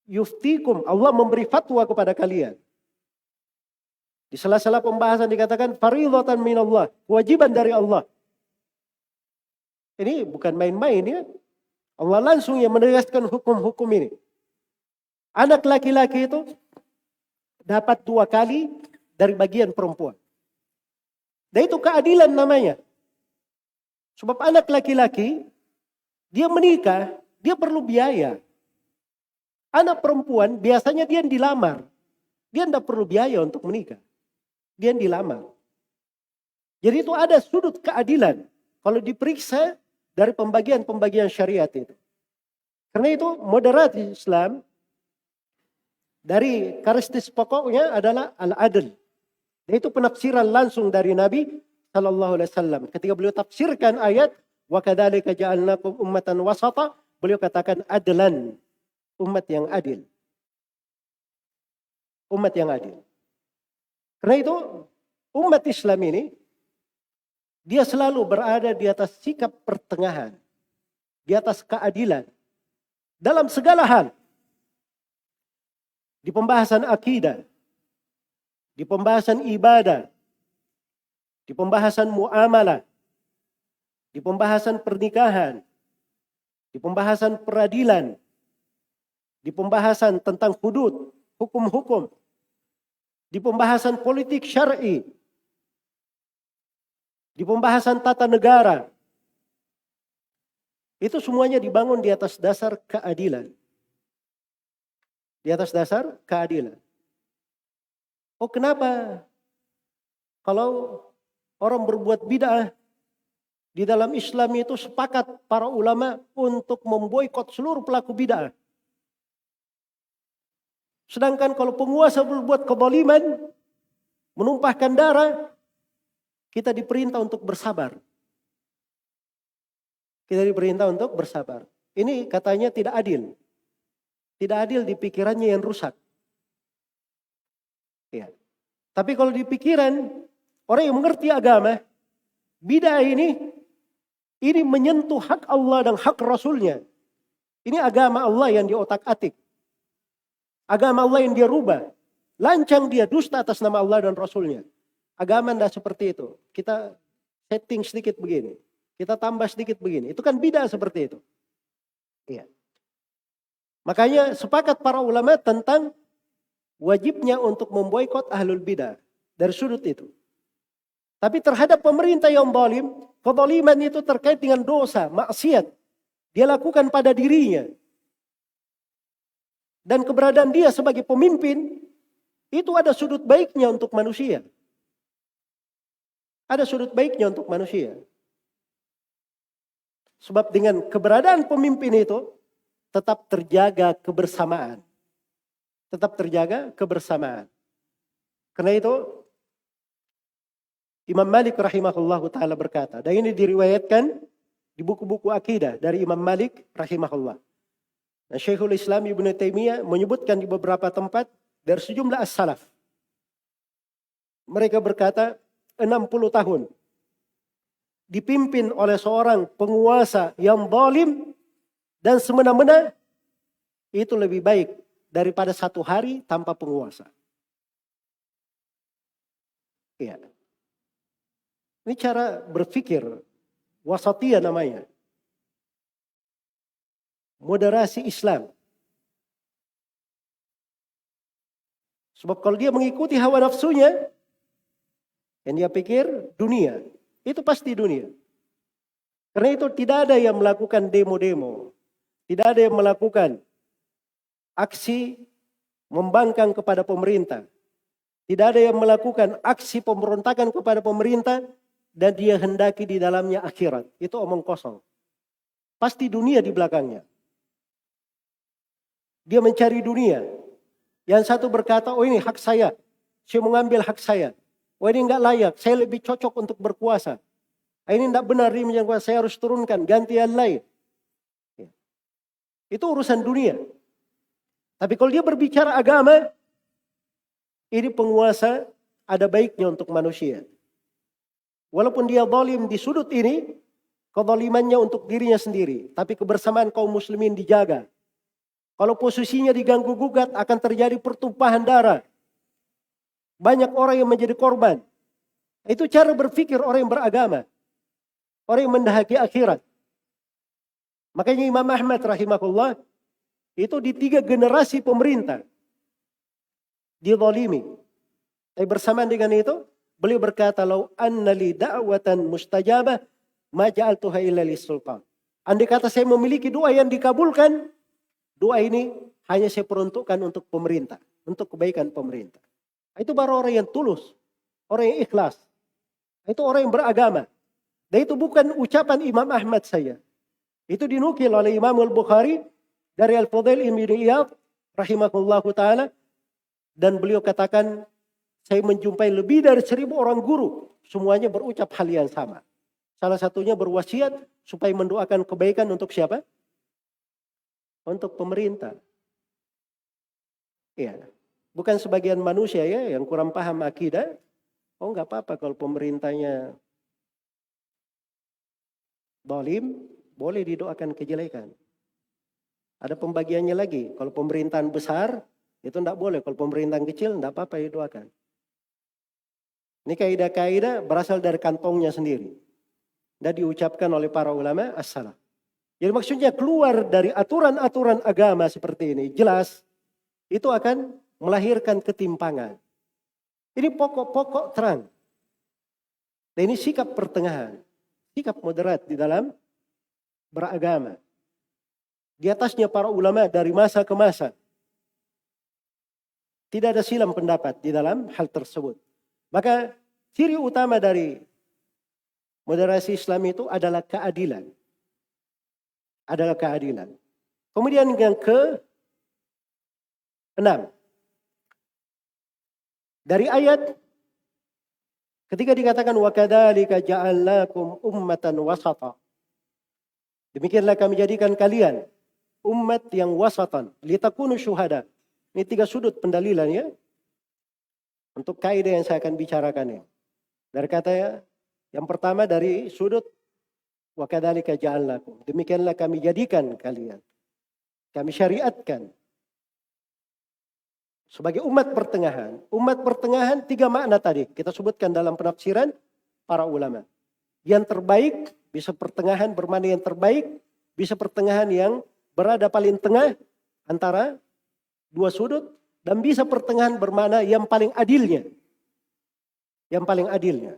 yuftikum. Allah memberi fatwa kepada kalian. Di sela-sela pembahasan dikatakan faridatan minallah. Kewajiban dari Allah. Ini bukan main-main ya. Allah langsung yang menegaskan hukum-hukum ini. Anak laki-laki itu dapat 2 kali dari bagian perempuan. Dan itu keadilan namanya. Sebab anak laki-laki, dia menikah, dia perlu biaya. Anak perempuan biasanya dia dilamar. Dia tidak perlu biaya untuk menikah. Dia dilamar. Jadi itu ada sudut keadilan. Kalau diperiksa dari pembagian-pembagian syariat itu. Karena itu moderat Islam dari karakteristik pokoknya adalah al-adl. Dan itu penafsiran langsung dari Nabi SAW. Ketika beliau tafsirkan ayat wa kadzalika ja'alnakum ummatan wasata, beliau katakan adlan, umat yang adil. Umat yang adil. Karena itu umat Islam ini dia selalu berada di atas sikap pertengahan. Di atas keadilan. Dalam segala hal. di pembahasan akidah, di pembahasan ibadah, di pembahasan muamalah, di pembahasan pernikahan, di pembahasan peradilan, di pembahasan tentang hudud, hukum-hukum, di pembahasan politik syar'i, di pembahasan tata negara. Itu semuanya dibangun di atas dasar keadilan. Di atas dasar keadilan. Oh, kenapa? Kalau orang berbuat bid'ah, di dalam Islam itu sepakat para ulama untuk memboikot seluruh pelaku bid'ah. Sedangkan kalau penguasa berbuat kezaliman, menumpahkan darah, kita diperintah untuk bersabar. Kita diperintah untuk bersabar. Ini katanya tidak adil. Tidak adil di pikirannya yang rusak. Ya. Tapi kalau di pikiran orang yang mengerti agama, bid'ah ini menyentuh hak Allah dan hak Rasulnya. Ini agama Allah yang diotak-atik. Agama Allah yang dia rubah. Lancang dia dusta atas nama Allah dan Rasulnya. Agama tidak seperti itu. Kita setting sedikit begini. Kita tambah sedikit begini. Itu kan bid'ah seperti itu. Iya. Makanya sepakat para ulama tentang wajibnya untuk memboikot ahlul bid'ah. Dari sudut itu. Tapi terhadap pemerintah yang zalim, kezaliman itu terkait dengan dosa, maksiat. Dia lakukan pada dirinya. Dan keberadaan dia sebagai pemimpin, itu ada sudut baiknya untuk manusia. Ada sudut baiknya untuk manusia. Sebab dengan keberadaan pemimpin itu, tetap terjaga kebersamaan. Tetap terjaga kebersamaan. Karena itu, Imam Malik rahimahullah ta'ala berkata, dan ini diriwayatkan di buku-buku akidah dari Imam Malik rahimahullah. Nah, Syekhul Islam Ibnu Taimiyah menyebutkan di beberapa tempat dari sejumlah as-salaf. Mereka berkata 60 tahun dipimpin oleh seorang penguasa yang zalim dan semena-mena itu lebih baik daripada 1 hari tanpa penguasa. Iya. Ini cara berpikir wasatiyah namanya. Moderasi Islam. Sebab kalau dia mengikuti hawa nafsunya, yang dia pikir dunia, itu pasti dunia. Karena itu tidak ada yang melakukan demo-demo. Tidak ada yang melakukan aksi membangkang kepada pemerintah. Tidak ada yang melakukan aksi pemberontakan kepada pemerintah dan dia hendaki di dalamnya akhirat. Itu omong kosong. Pasti dunia di belakangnya. Dia mencari dunia. Yang satu berkata, oh ini hak saya. Saya mau ngambil hak saya. Oh ini enggak layak. Saya lebih cocok untuk berkuasa. Ini enggak benar. Ini menjadi kuasa. Saya harus turunkan. Ganti yang lain. Itu urusan dunia. Tapi kalau dia berbicara agama, ini penguasa ada baiknya untuk manusia. Walaupun dia zalim di sudut ini, kezalimannya untuk dirinya sendiri. Tapi kebersamaan kaum muslimin dijaga. Kalau posisinya diganggu gugat akan terjadi pertumpahan darah. Banyak orang yang menjadi korban. Itu cara berpikir orang yang beragama. Orang yang mendahaki akhirat. Makanya Imam Ahmad rahimahullah itu di 3 generasi pemerintah dizalimi. Tapi bersamaan dengan itu beliau berkata, "Lau anna li da'watan mustajabah ma ja'altuha illa lis-sultan." Andai kata saya memiliki doa yang dikabulkan, doa ini hanya saya peruntukkan untuk pemerintah, untuk kebaikan pemerintah. Itu baru orang yang tulus, orang yang ikhlas. Itu orang yang beragama. Dan itu bukan ucapan Imam Ahmad saya. Itu dinukil oleh Imam Al-Bukhari dari Al-Fudail Ibn Iyad rahimahullahu ta'ala. Dan beliau katakan, saya menjumpai lebih dari 1000 orang guru. Semuanya berucap hal yang sama. Salah satunya berwasiat supaya mendoakan kebaikan untuk siapa? Untuk pemerintah. Ya, bukan sebagian manusia ya yang kurang paham akidah. Oh enggak apa-apa kalau pemerintahnya zalim, boleh didoakan kejelekan. Ada pembagiannya lagi. Kalau pemerintahan besar, Itu tidak boleh. Kalau pemerintahan kecil tidak apa-apa ya doakan. Ini kaidah-kaidah berasal dari kantongnya sendiri. Dan diucapkan oleh para ulama as-salaf. Jadi maksudnya keluar dari aturan-aturan agama seperti ini. Jelas itu akan melahirkan ketimpangan. Ini pokok-pokok terang. Dan ini sikap pertengahan. Sikap moderat di dalam beragama. Di atasnya para ulama dari masa ke masa. Tidak ada silam pendapat di dalam hal tersebut. Maka ciri utama dari moderasi Islam itu adalah keadilan. Adalah keadilan. Kemudian yang ke-6. Dari ayat ketika dikatakan wa kadzalika ja'alnakum ummatan wasata. Demikianlah kami jadikan kalian umat yang wasatan, litakunu syuhada. Ini 3 sudut pendalilan ya. Untuk kaidah yang saya akan bicarakan ini. Dari kata yang pertama dari sudut wa kadzalika ja'alnakum. Demikianlah kami jadikan kalian. Kami syariatkan sebagai umat pertengahan. Umat pertengahan 3 makna tadi kita sebutkan dalam penafsiran para ulama. Yang terbaik bisa pertengahan bermakna yang terbaik, bisa pertengahan yang berada paling tengah antara 2 sudut, dan bisa pertengahan bermakna yang paling adilnya. Yang paling adilnya.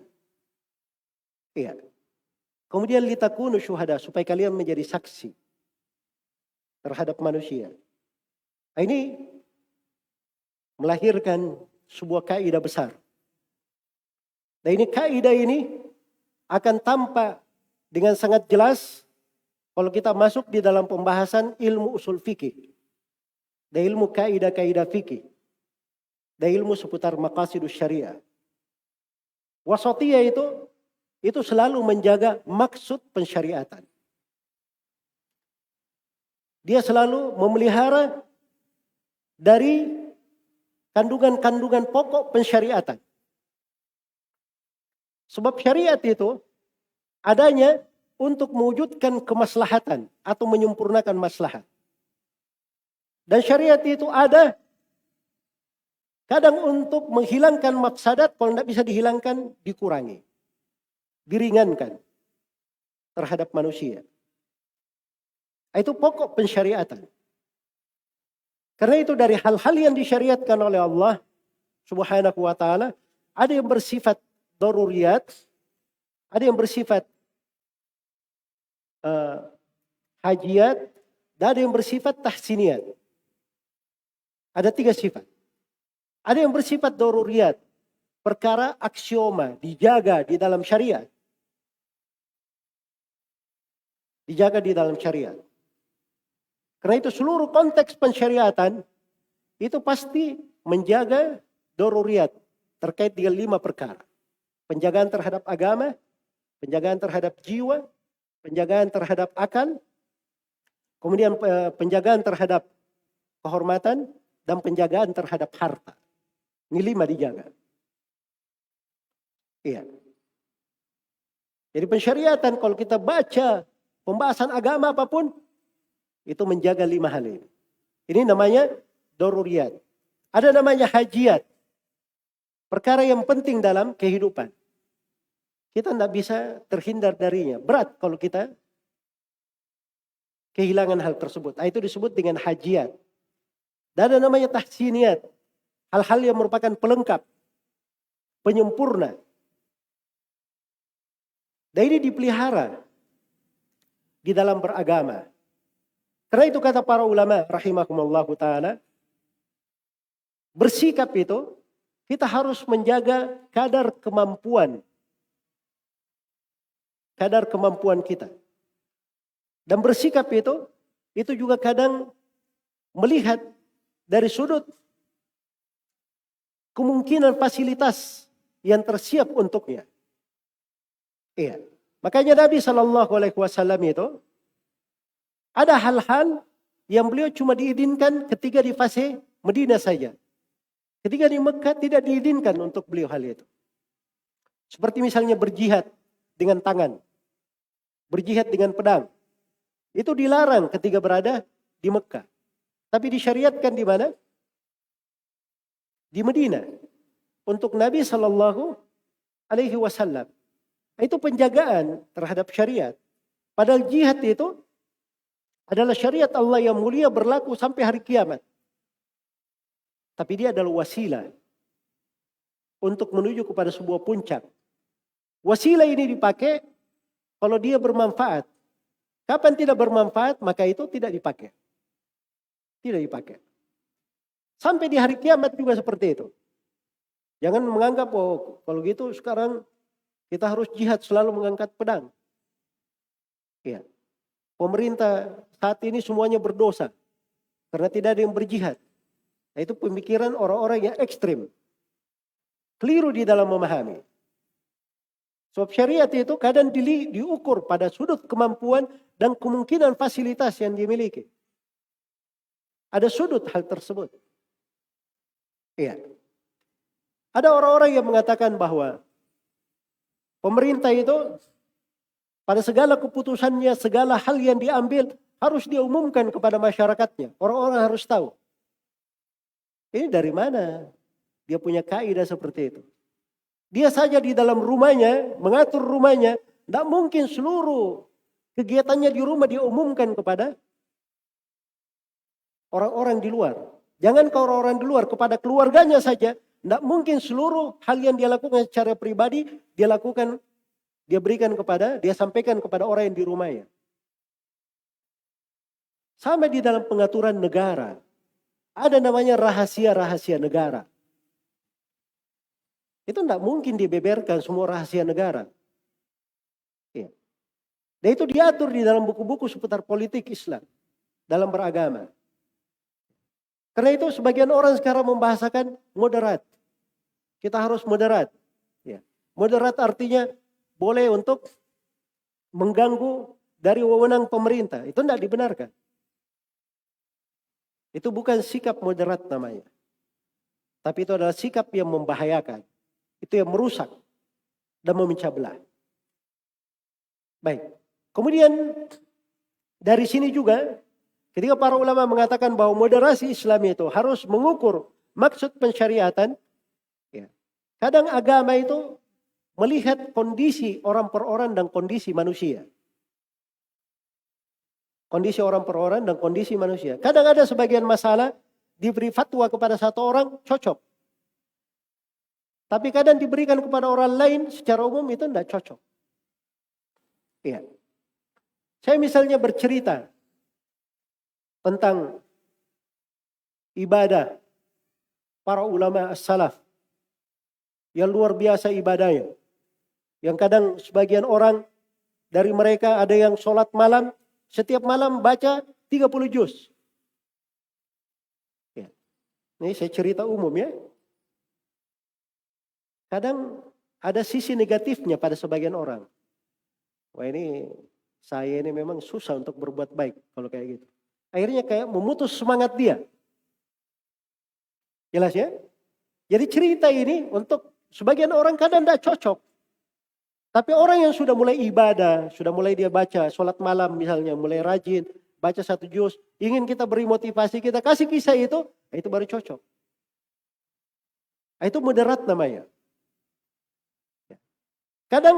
Iya. Kemudian litakunu syuhada, supaya kalian menjadi saksi terhadap manusia. Nah, ini melahirkan sebuah kaidah besar. Dan ini kaidah ini akan tampak dengan sangat jelas kalau kita masuk di dalam pembahasan ilmu usul fikih. Dan ilmu kaidah-kaidah fikih. Dan ilmu seputar maqasidus syariah. Wasatiyah itu selalu menjaga maksud pensyariatan. Dia selalu memelihara dari kandungan-kandungan pokok pensyariatan. Sebab syariat itu adanya untuk mewujudkan kemaslahatan atau menyempurnakan maslahat. Dan syariat itu ada kadang untuk menghilangkan mafsadat, kalau tidak bisa dihilangkan, dikurangi. Diringankan terhadap manusia. Itu pokok pensyariatan. Karena itu dari hal-hal yang disyariatkan oleh Allah Subhanahu wa ta'ala, ada yang bersifat daruriyat, ada yang bersifat hajiyat, dan ada yang bersifat tahsiniyat. Ada 3 sifat. Ada yang bersifat daruriyat, perkara aksioma, dijaga di dalam syariat. Dijaga di dalam syariat. Karena itu seluruh konteks pensyariatan itu pasti menjaga daruriyat terkait dengan 5 perkara. Penjagaan terhadap agama, penjagaan terhadap jiwa, penjagaan terhadap akal, kemudian penjagaan terhadap kehormatan, dan penjagaan terhadap harta. Ini 5 dijaga. Iya. Jadi pensyariatan kalau kita baca pembahasan agama apapun, itu menjaga 5 hal ini. Ini namanya daruriyat. Ada namanya hajiyat. Perkara yang penting dalam kehidupan. Kita tidak bisa terhindar darinya. Berat kalau kita kehilangan hal tersebut. Itu disebut dengan hajiyat. Dan ada namanya tahsiniyat. Hal-hal yang merupakan pelengkap. Penyempurna. Dan ini dipelihara di dalam beragama. Karena itu kata para ulama rahimakumullahu ta'ala. Bersikap itu kita harus menjaga kadar kemampuan. Kadar kemampuan kita. Dan bersikap itu juga kadang melihat dari sudut kemungkinan fasilitas yang tersiap untuknya. Iya. Makanya Nabi SAW itu ada hal-hal yang beliau cuma diizinkan ketika di fase Madinah saja. Ketika di Mekah tidak diizinkan untuk beliau hal itu. Seperti misalnya berjihad dengan tangan. Berjihad dengan pedang. Itu dilarang ketika berada di Mekah. Tapi disyariatkan di mana? di Medina untuk Nabi Shallallahu Alaihi Wasallam. Itu penjagaan terhadap syariat. Padahal jihad itu adalah syariat Allah yang mulia berlaku sampai hari kiamat. Tapi dia adalah wasilah untuk menuju kepada sebuah puncak. Wasilah ini dipakai kalau dia bermanfaat. Kapan tidak bermanfaat, maka itu tidak dipakai. Tidak dipakai. Sampai di hari kiamat juga seperti itu. Jangan menganggap, oh kalau gitu sekarang kita harus jihad, selalu mengangkat pedang. Ya. Pemerintah saat ini semuanya berdosa karena tidak ada yang berjihad. Nah, itu pemikiran orang-orang yang ekstrim. Keliru di dalam memahami. Sebab syariat itu kadang diukur pada sudut kemampuan dan kemungkinan fasilitas yang dimiliki. Ada sudut hal tersebut. Iya. Ada orang-orang yang mengatakan bahwa pemerintah itu pada segala keputusannya, segala hal yang diambil harus diumumkan kepada masyarakatnya. Orang-orang harus tahu. Ini dari mana dia punya kaidah seperti itu? Dia saja di dalam rumahnya, mengatur rumahnya, tidak mungkin seluruh kegiatannya di rumah diumumkan kepada orang-orang di luar. Jangan ke orang-orang di luar, kepada keluarganya saja. Tidak mungkin seluruh hal yang dia lakukan secara pribadi, dia sampaikan kepada orang yang di rumahnya. Sama di dalam pengaturan negara. Ada namanya rahasia-rahasia negara. Itu tidak mungkin dibeberkan semua rahasia negara. Ya. Dan itu diatur di dalam buku-buku seputar politik Islam. Dalam beragama. Karena itu sebagian orang sekarang membahasakan moderat. Kita harus moderat. Ya. Moderat artinya boleh untuk mengganggu dari wewenang pemerintah. Itu tidak dibenarkan. Itu bukan sikap moderat namanya. Tapi itu adalah sikap yang membahayakan. Itu yang merusak dan memecah belah. Baik. Kemudian dari sini juga ketika para ulama mengatakan bahwa moderasi Islam itu harus mengukur maksud pensyariatan. Ya. Kadang agama itu melihat kondisi orang per orang dan kondisi manusia. Kondisi orang per orang dan kondisi manusia. Kadang ada sebagian masalah diberi fatwa kepada satu orang cocok. Tapi kadang diberikan kepada orang lain secara umum itu tidak cocok. Iya. Saya misalnya bercerita tentang ibadah para ulama as-salaf yang luar biasa ibadahnya. Yang kadang sebagian orang dari mereka ada yang sholat malam, setiap malam baca 30 juz. Ya. Ini saya cerita umum ya. Kadang ada sisi negatifnya pada sebagian orang. Wah saya ini memang susah untuk berbuat baik kalau kayak gitu. Akhirnya kayak memutus semangat dia. Jelas ya? Jadi cerita ini untuk sebagian orang kadang tidak cocok. Tapi orang yang sudah mulai ibadah, sudah mulai dia baca sholat malam misalnya, mulai rajin, baca 1 juz, ingin kita beri motivasi, kita kasih kisah itu baru cocok. Itu moderat namanya. Kadang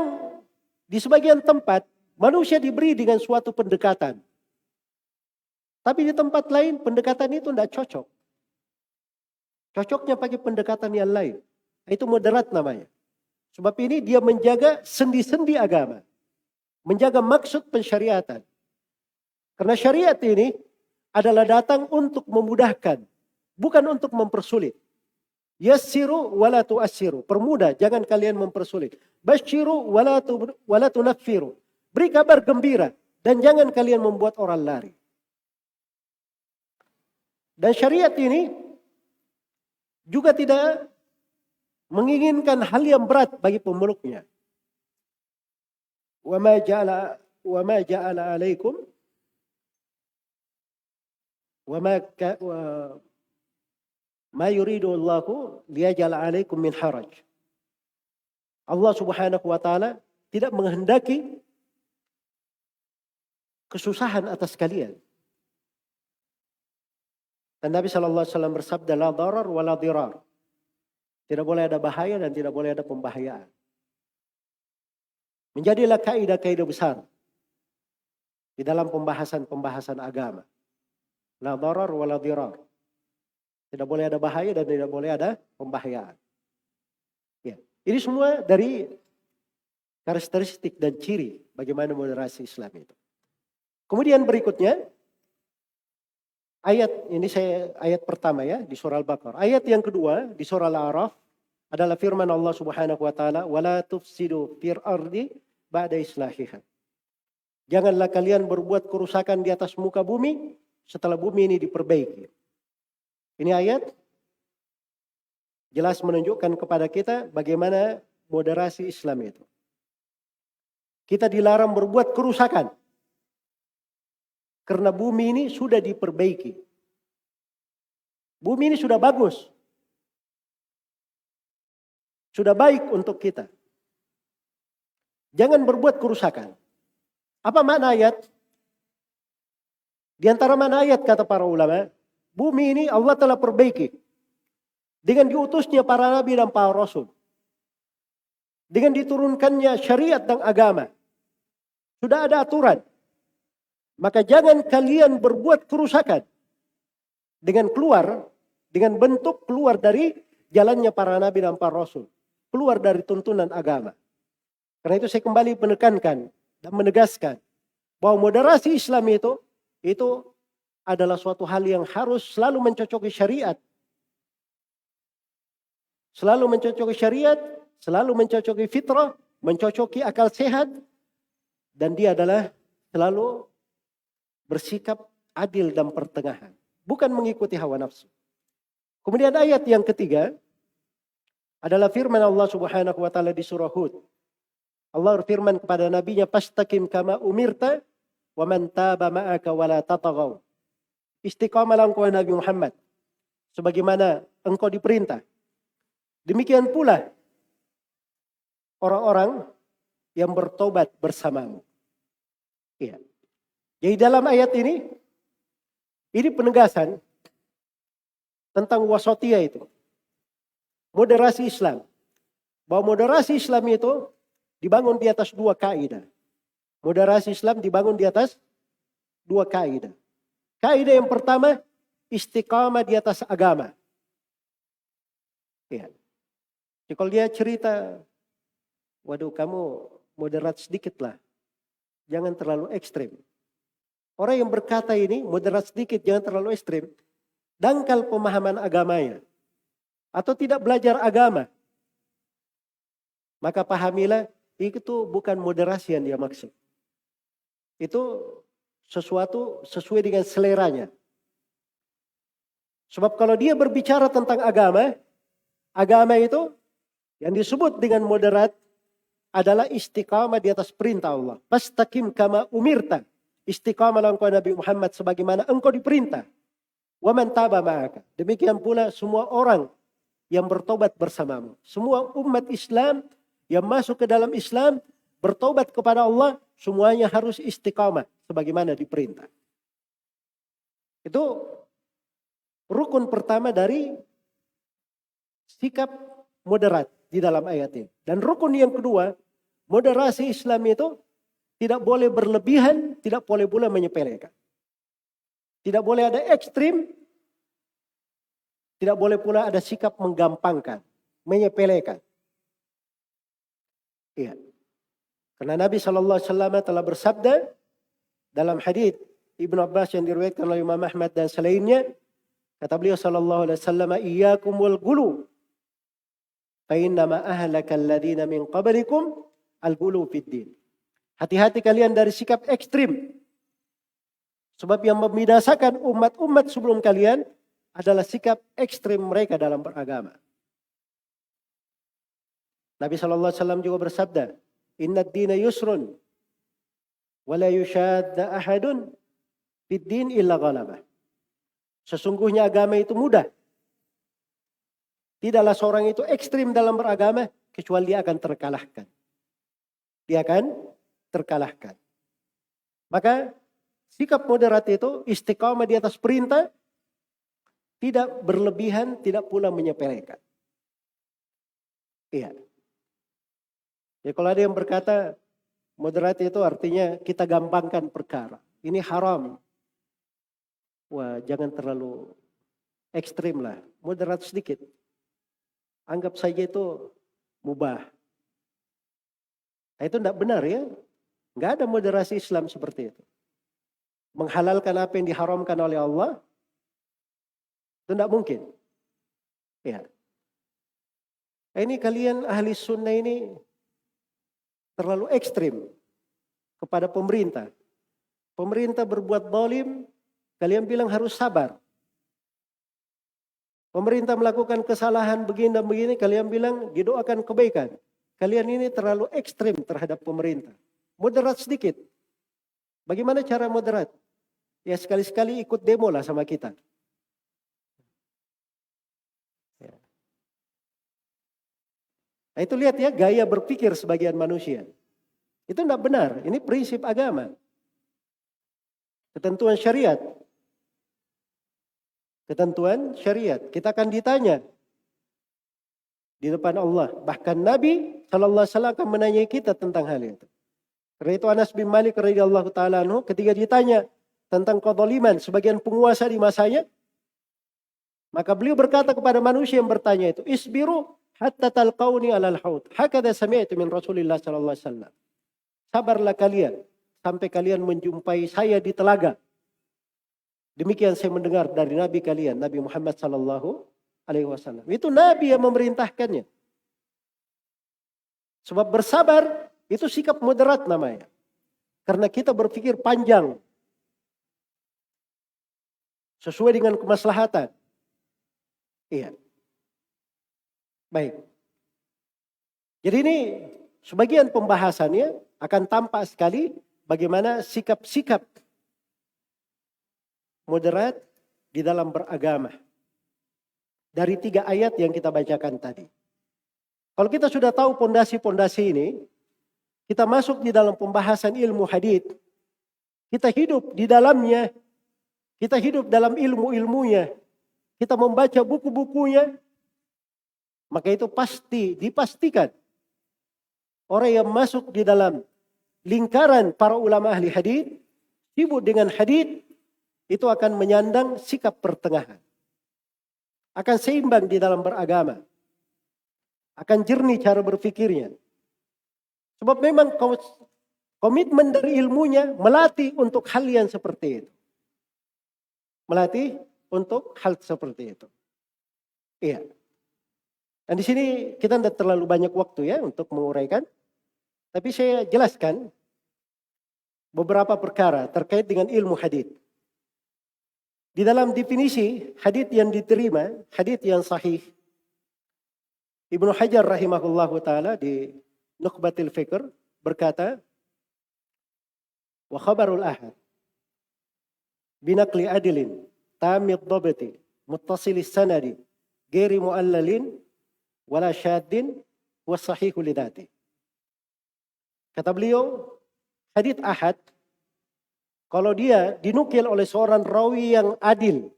di sebagian tempat manusia diberi dengan suatu pendekatan. Tapi di tempat lain pendekatan itu tidak cocok. Cocoknya pakai pendekatan yang lain. Itu moderat namanya. Sebab ini dia menjaga sendi-sendi agama. Menjaga maksud pensyariatan. Karena syariat ini adalah datang untuk memudahkan. Bukan untuk mempersulit. Yassiru wala tu'assiru. Permudah, jangan kalian mempersulit. Basyiru wala tunaffiru. Beri kabar gembira. Dan jangan kalian membuat orang lari. Dan syariat ini juga tidak menginginkan hal yang berat bagi pemeluknya. Wa ma ja'ala alaikum ma yuridu Allahu liyaj'ala alaikum min haraj. Allah Subhanahu wa taala tidak menghendaki kesusahan atas kalian. Dan Nabi sallallahu alaihi wasallam bersabda la darar wa la dirar. Tidak boleh ada bahaya dan tidak boleh ada pembahayaan. Menjadilah kaidah-kaidah besar di dalam pembahasan-pembahasan agama. La darar wa la dirar. Tidak boleh ada bahaya dan tidak boleh ada pembahayaan. Ya. Ini semua dari karakteristik dan ciri bagaimana moderasi Islam itu. Kemudian berikutnya, ayat pertama ya di surah Al-Baqarah. Ayat yang kedua di surah Al-A'raf adalah firman Allah Subhanahu wa taala, "Wala tufsidu fil ardi ba'da islahiha." Janganlah kalian berbuat kerusakan di atas muka bumi setelah bumi ini diperbaiki. Ini ayat jelas menunjukkan kepada kita bagaimana moderasi Islam itu. Kita dilarang berbuat kerusakan karena bumi ini sudah diperbaiki. Bumi ini sudah bagus. Sudah baik untuk kita. Jangan berbuat kerusakan. Apa makna ayat? Di antara makna ayat kata para ulama, bumi ini Allah telah perbaiki dengan diutusnya para nabi dan para rasul. Dengan diturunkannya syariat dan agama. Sudah ada aturan. Maka jangan kalian berbuat kerusakan dengan bentuk keluar dari jalannya para nabi dan para rasul. Keluar dari tuntunan agama. Karena itu saya kembali menekankan dan menegaskan bahwa moderasi Islam itu adalah suatu hal yang harus selalu mencocoki syariat. Selalu mencocoki syariat, selalu mencocoki fitrah, mencocoki akal sehat. Dan dia adalah selalu bersikap adil dan pertengahan. Bukan mengikuti hawa nafsu. Kemudian ayat yang ketiga adalah firman Allah Subhanahu wa taala di surah Hud. Allah berfirman kepada nabinya, "Fastaqim kama umirta wa man taba ma'aka wa la tataghaw." Istiqamalah engkau Nabi Muhammad sebagaimana engkau diperintah. Demikian pula orang-orang yang bertobat bersamamu. Iya. Jadi dalam ayat ini penegasan tentang wasatiyah itu. Moderasi Islam. Bahwa moderasi Islam itu dibangun di atas dua kaidah. Moderasi Islam dibangun di atas dua kaidah. Kaidah yang pertama, istiqamah di atas agama. Ya. Jadi kalau dia cerita, waduh kamu moderat sedikit lah. Jangan terlalu ekstrim. Orang yang berkata ini moderat sedikit, jangan terlalu ekstrim. Dangkal pemahaman agamanya. Atau tidak belajar agama. Maka pahamilah, itu bukan moderasi yang dia maksud. Itu sesuatu sesuai dengan seleranya. Sebab kalau dia berbicara tentang agama itu yang disebut dengan moderat adalah istiqamah di atas perintah Allah. Fastaqim kama umirta. Istiqamah engkau Nabi Muhammad sebagaimana engkau diperintah. Wa man taba ma'aka. Demikian pula semua orang yang bertobat bersamamu. Semua umat Islam yang masuk ke dalam Islam bertobat kepada Allah, semuanya harus istiqamah sebagaimana diperintah. Itu rukun pertama dari sikap moderat di dalam ayat ini. Dan rukun yang kedua, moderasi Islam itu tidak boleh berlebihan, tidak boleh pula menyepelekan. Tidak boleh ada ekstrim, tidak boleh pula ada sikap menggampangkan, menyepelekan. Iya. Karena Nabi SAW telah bersabda dalam hadits Ibnu Abbas yang diriwayatkan oleh Imam Ahmad dan selainnya, kata beliau SAW, "Iyyakum wal ghulu, fa innama ahlaka alladziina min qablikum al-ghulu fid din." Hati-hati kalian dari sikap ekstrim. Sebab yang membinasakan umat-umat sebelum kalian adalah sikap ekstrim mereka dalam beragama. Nabi SAW juga bersabda, "Inna ad-dina yusrun, wa la yushadda ahadun fid din illa ghalabah." Sesungguhnya agama itu mudah. Tidaklah seorang itu ekstrim dalam beragama, kecuali dia akan terkalahkan. Dia akan terkalahkan. Maka sikap moderat itu istiqamah di atas perintah, tidak berlebihan, tidak pula menyepelekan. Iya. Ya kalau ada yang berkata moderat itu artinya kita gampangkan perkara. Ini haram. Wah, jangan terlalu ekstrim lah. Moderat sedikit. Anggap saja itu mubah. Nah, itu tidak benar ya. Nggak ada moderasi Islam seperti itu. Menghalalkan apa yang diharamkan oleh Allah, itu tidak mungkin. Ya. Nah, ini kalian ahli sunnah ini terlalu ekstrim kepada pemerintah. Pemerintah berbuat zalim, kalian bilang harus sabar. Pemerintah melakukan kesalahan begini dan begini, kalian bilang didoakan kebaikan. Kalian ini terlalu ekstrim terhadap pemerintah. Moderat sedikit. Bagaimana cara moderat? Ya sekali-sekali ikut demo lah sama kita. Ya. Nah itu lihat ya gaya berpikir sebagian manusia. Itu tidak benar. Ini prinsip agama. Ketentuan syariat. Ketentuan syariat. Kita akan ditanya di depan Allah. Bahkan Nabi SAW akan menanyai kita tentang hal itu. Karena itu Anas bin Malik radhiyallahu taala anhu ketika ditanya tentang kezaliman sebagian penguasa di masanya, maka beliau berkata kepada manusia yang bertanya itu, "Isbiru hatta talqauni 'alal haud." Hakadha sami'tu min Rasulillah sallallahu alaihi wasallam. Sabarlah kalian sampai kalian menjumpai saya di telaga. Demikian saya mendengar dari Nabi kalian, Nabi Muhammad sallallahu alaihi wasallam. Itu Nabi yang memerintahkannya. Sebab bersabar itu sikap moderat namanya. Karena kita berpikir panjang. Sesuai dengan kemaslahatan. Iya. Baik. Jadi ini sebagian pembahasannya akan tampak sekali bagaimana sikap-sikap moderat di dalam beragama. Dari 3 ayat yang kita bacakan tadi. Kalau kita sudah tahu pondasi-pondasi ini, kita masuk di dalam pembahasan ilmu hadits. Kita hidup di dalamnya. Kita hidup dalam ilmu-ilmunya. Kita membaca buku-bukunya. Maka itu pasti dipastikan. Orang yang masuk di dalam lingkaran para ulama ahli hadits, sibuk dengan hadits, itu akan menyandang sikap pertengahan. Akan seimbang di dalam beragama. Akan jernih cara berpikirnya. Sebab memang komitmen dari ilmunya melatih untuk hal yang seperti itu. Melatih untuk hal seperti itu. Iya. Dan di sini kita tidak terlalu banyak waktu ya untuk menguraikan. Tapi saya jelaskan beberapa perkara terkait dengan ilmu hadits. Di dalam definisi hadits yang diterima, hadits yang sahih. Ibnu Hajar rahimahullahu taala di Nukhbatil Fikr berkata, wa khabarul ahad binaqli adilin tamid dhabti muttasilis sanadi ghairi muallalin wala syaddin wa sahihu lidati. Kata beliau, hadits ahad kalau dia dinukil oleh seorang rawi yang adil.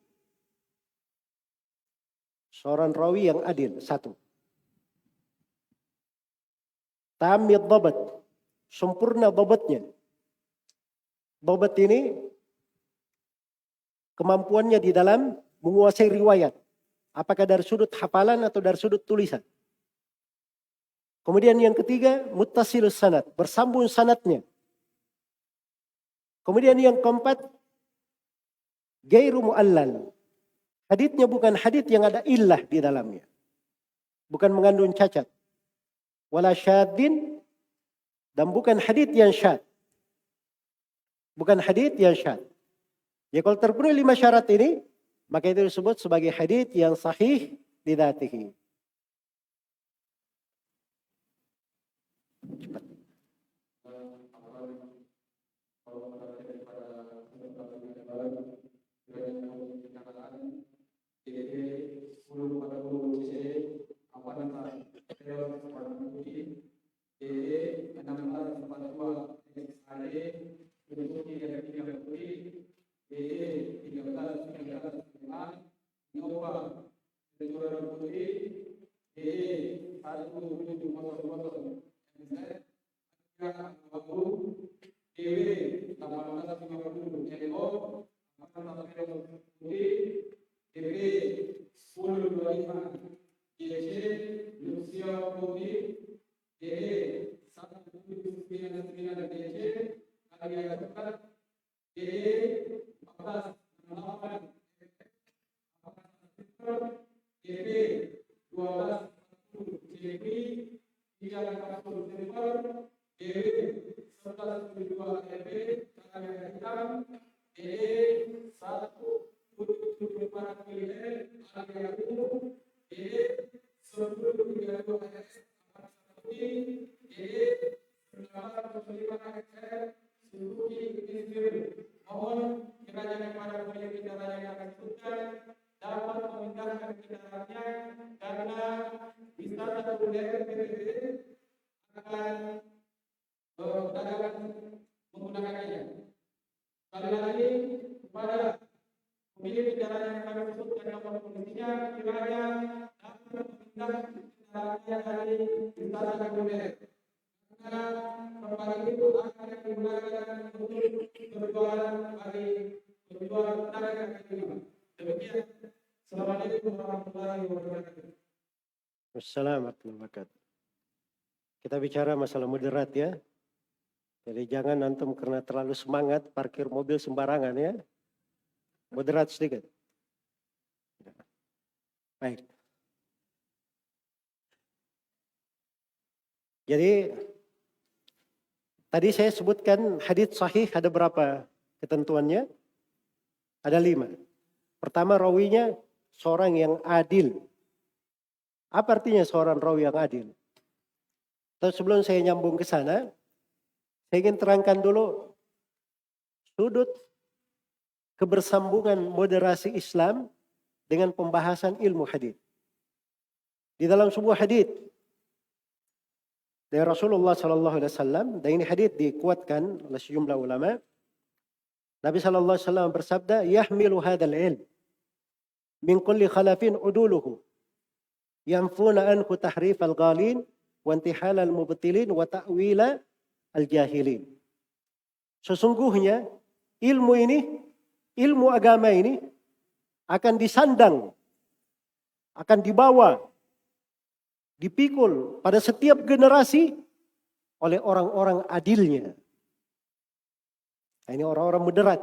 Seorang rawi yang adil, satu. Tamid dhabat, sempurna dhabatnya. Dhabat ini kemampuannya di dalam menguasai riwayat. Apakah dari sudut hafalan atau dari sudut tulisan. Kemudian yang ketiga, muttasilus sanad, bersambung sanadnya. Kemudian yang keempat, ghairu muallal. Haditsnya bukan hadits yang ada illah di dalamnya. Bukan mengandung cacat. Wala syaddin, dan bukan hadits yang syad. Bukan hadits yang syad. Ya kalau terpenuhi 5 syarat ini, maka itu disebut sebagai hadits yang sahih lidatihi. Cepat. Assalamualaikum warahmatullahi wabarakatuh. Kita bicara masalah moderat ya. Jadi jangan antum karena terlalu semangat parkir mobil sembarangan ya. Moderat sedikit. Baik. Jadi tadi saya sebutkan hadits sahih ada berapa ketentuannya? Ada 5. Pertama, rawinya seorang yang adil. Apa artinya seorang rawi yang adil? Tapi sebelum saya nyambung ke sana, saya ingin terangkan dulu sudut kebersambungan moderasi Islam dengan pembahasan ilmu hadits. Di dalam sebuah hadits dari Rasulullah SAW, dan ini hadits dikuatkan oleh sejumlah ulama, Nabi SAW bersabda, "Yahmilu hadzal ilm min kulli khalafin uduluhu, yanfuna anhu tahrif al-ghalin, wa intihal al-mubtilin, wa ta'wila al-jahilin." Sesungguhnya ilmu agama ini akan disandang, akan dibawa, dipikul pada setiap generasi oleh orang-orang adilnya. Nah, ini orang-orang moderat.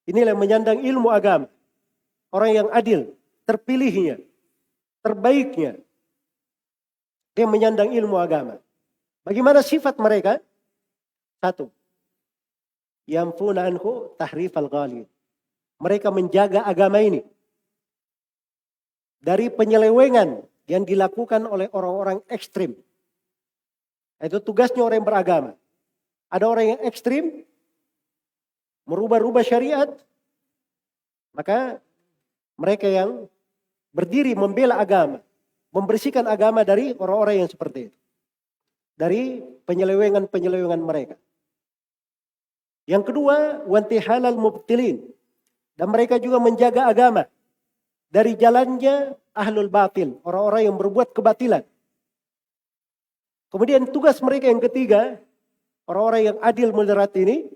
Inilah yang menyandang ilmu agama. Orang yang adil, terpilihnya, terbaiknya. Dia menyandang ilmu agama. Bagaimana sifat mereka? 1. Yamfuna anhu tahrif al-ghalid. Mereka menjaga agama ini dari penyelewengan yang dilakukan oleh orang-orang ekstrim. Itu tugasnya orang yang beragama. Ada orang yang ekstrim, merubah-rubah syariat, maka mereka yang berdiri membela agama, membersihkan agama dari orang-orang yang seperti itu. Dari penyelewengan-penyelewengan mereka. Yang kedua, wantihalal mubtilin. Dan mereka juga menjaga agama dari jalannya ahlul batil, orang-orang yang berbuat kebatilan. Kemudian tugas mereka yang ketiga, orang-orang yang adil moderat ini,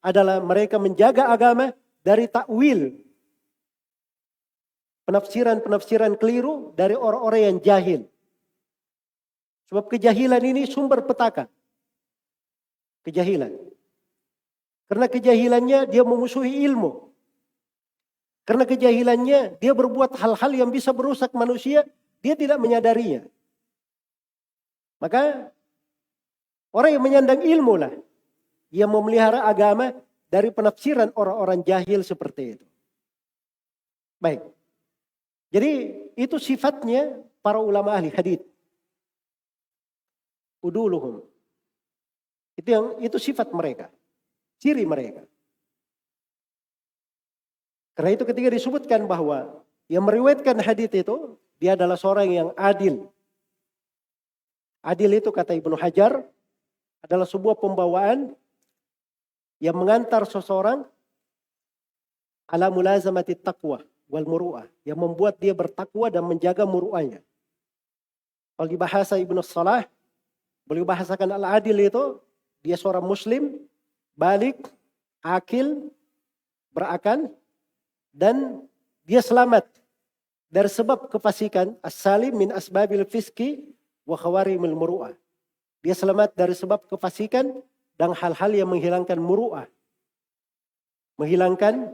adalah mereka menjaga agama dari takwil. Penafsiran-penafsiran keliru dari orang-orang yang jahil. Sebab kejahilan ini sumber petaka. Kejahilan. Karena kejahilannya dia memusuhi ilmu. Karena kejahilannya dia berbuat hal-hal yang bisa merusak manusia, dia tidak menyadarinya. Maka orang yang menyandang ilmu lah yang memelihara agama dari penafsiran orang-orang jahil seperti itu. Baik. Jadi itu sifatnya para ulama ahli hadits. Uduluhum. Itu sifat mereka. Ciri mereka. Karena itu ketika disebutkan bahwa yang meriwayatkan hadits itu, dia adalah seorang yang adil. Adil itu kata Ibnu Hajar adalah sebuah pembawaan yang mengantar seseorang ala mulazamati taqwa wal muru'ah, yang membuat dia bertakwa dan menjaga muru'ahnya. Kalau di bahasa Ibnu Salah, beliau bahasakan al-adil itu dia seorang muslim, balik, akil, berakal, dan dia selamat dari sebab kefasikan, as-salim min asbabil fiski wa khawarimil muru'ah. Dia selamat dari sebab kefasikan dan hal-hal yang menghilangkan muru'ah. Menghilangkan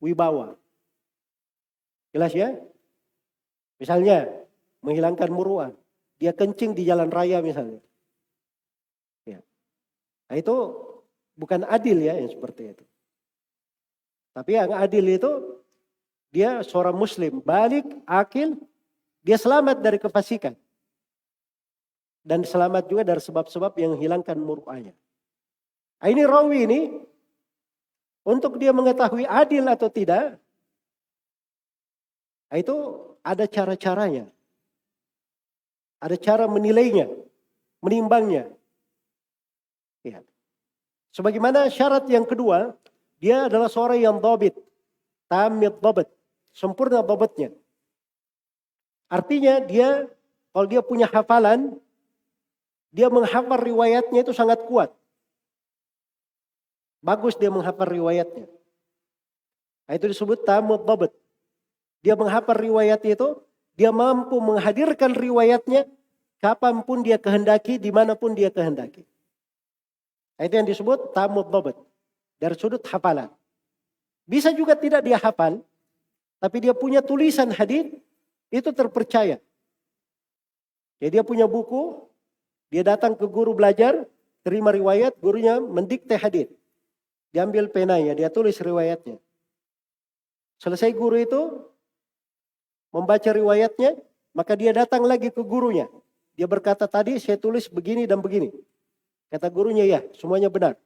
wibawa. Jelas ya? Misalnya menghilangkan muru'ah. Dia kencing di jalan raya misalnya. Ya. Nah itu bukan adil ya yang seperti itu. Tapi yang adil itu dia seorang muslim, balik, akil, dia selamat dari kefasikan. Dan selamat juga dari sebab-sebab yang hilangkan muru'ahnya. Nah, ini rawi ini, untuk dia mengetahui adil atau tidak, nah itu ada cara-caranya. Ada cara menilainya, menimbangnya. Ya. Sebagaimana syarat yang kedua, dia adalah seorang yang dhabit, tamid dhabt, sempurna dhabtnya. Artinya dia, kalau dia punya hafalan, dia menghafal riwayatnya itu sangat kuat. Bagus dia menghafal riwayatnya. Nah, itu disebut tamid dhabt. Dia menghafal riwayat itu, dia mampu menghadirkan riwayatnya kapanpun dia kehendaki, dimanapun dia kehendaki. Nah, itu yang disebut tamid dhabt. Dari sudut hafalan. Bisa juga tidak dia hafal, tapi dia punya tulisan hadis, itu terpercaya. Jadi dia punya buku, dia datang ke guru belajar, terima riwayat, gurunya mendikte hadis. Diambil penanya, dia tulis riwayatnya. Selesai guru itu membaca riwayatnya, maka dia datang lagi ke gurunya. Dia berkata tadi saya tulis begini dan begini. Kata gurunya ya, semuanya benar.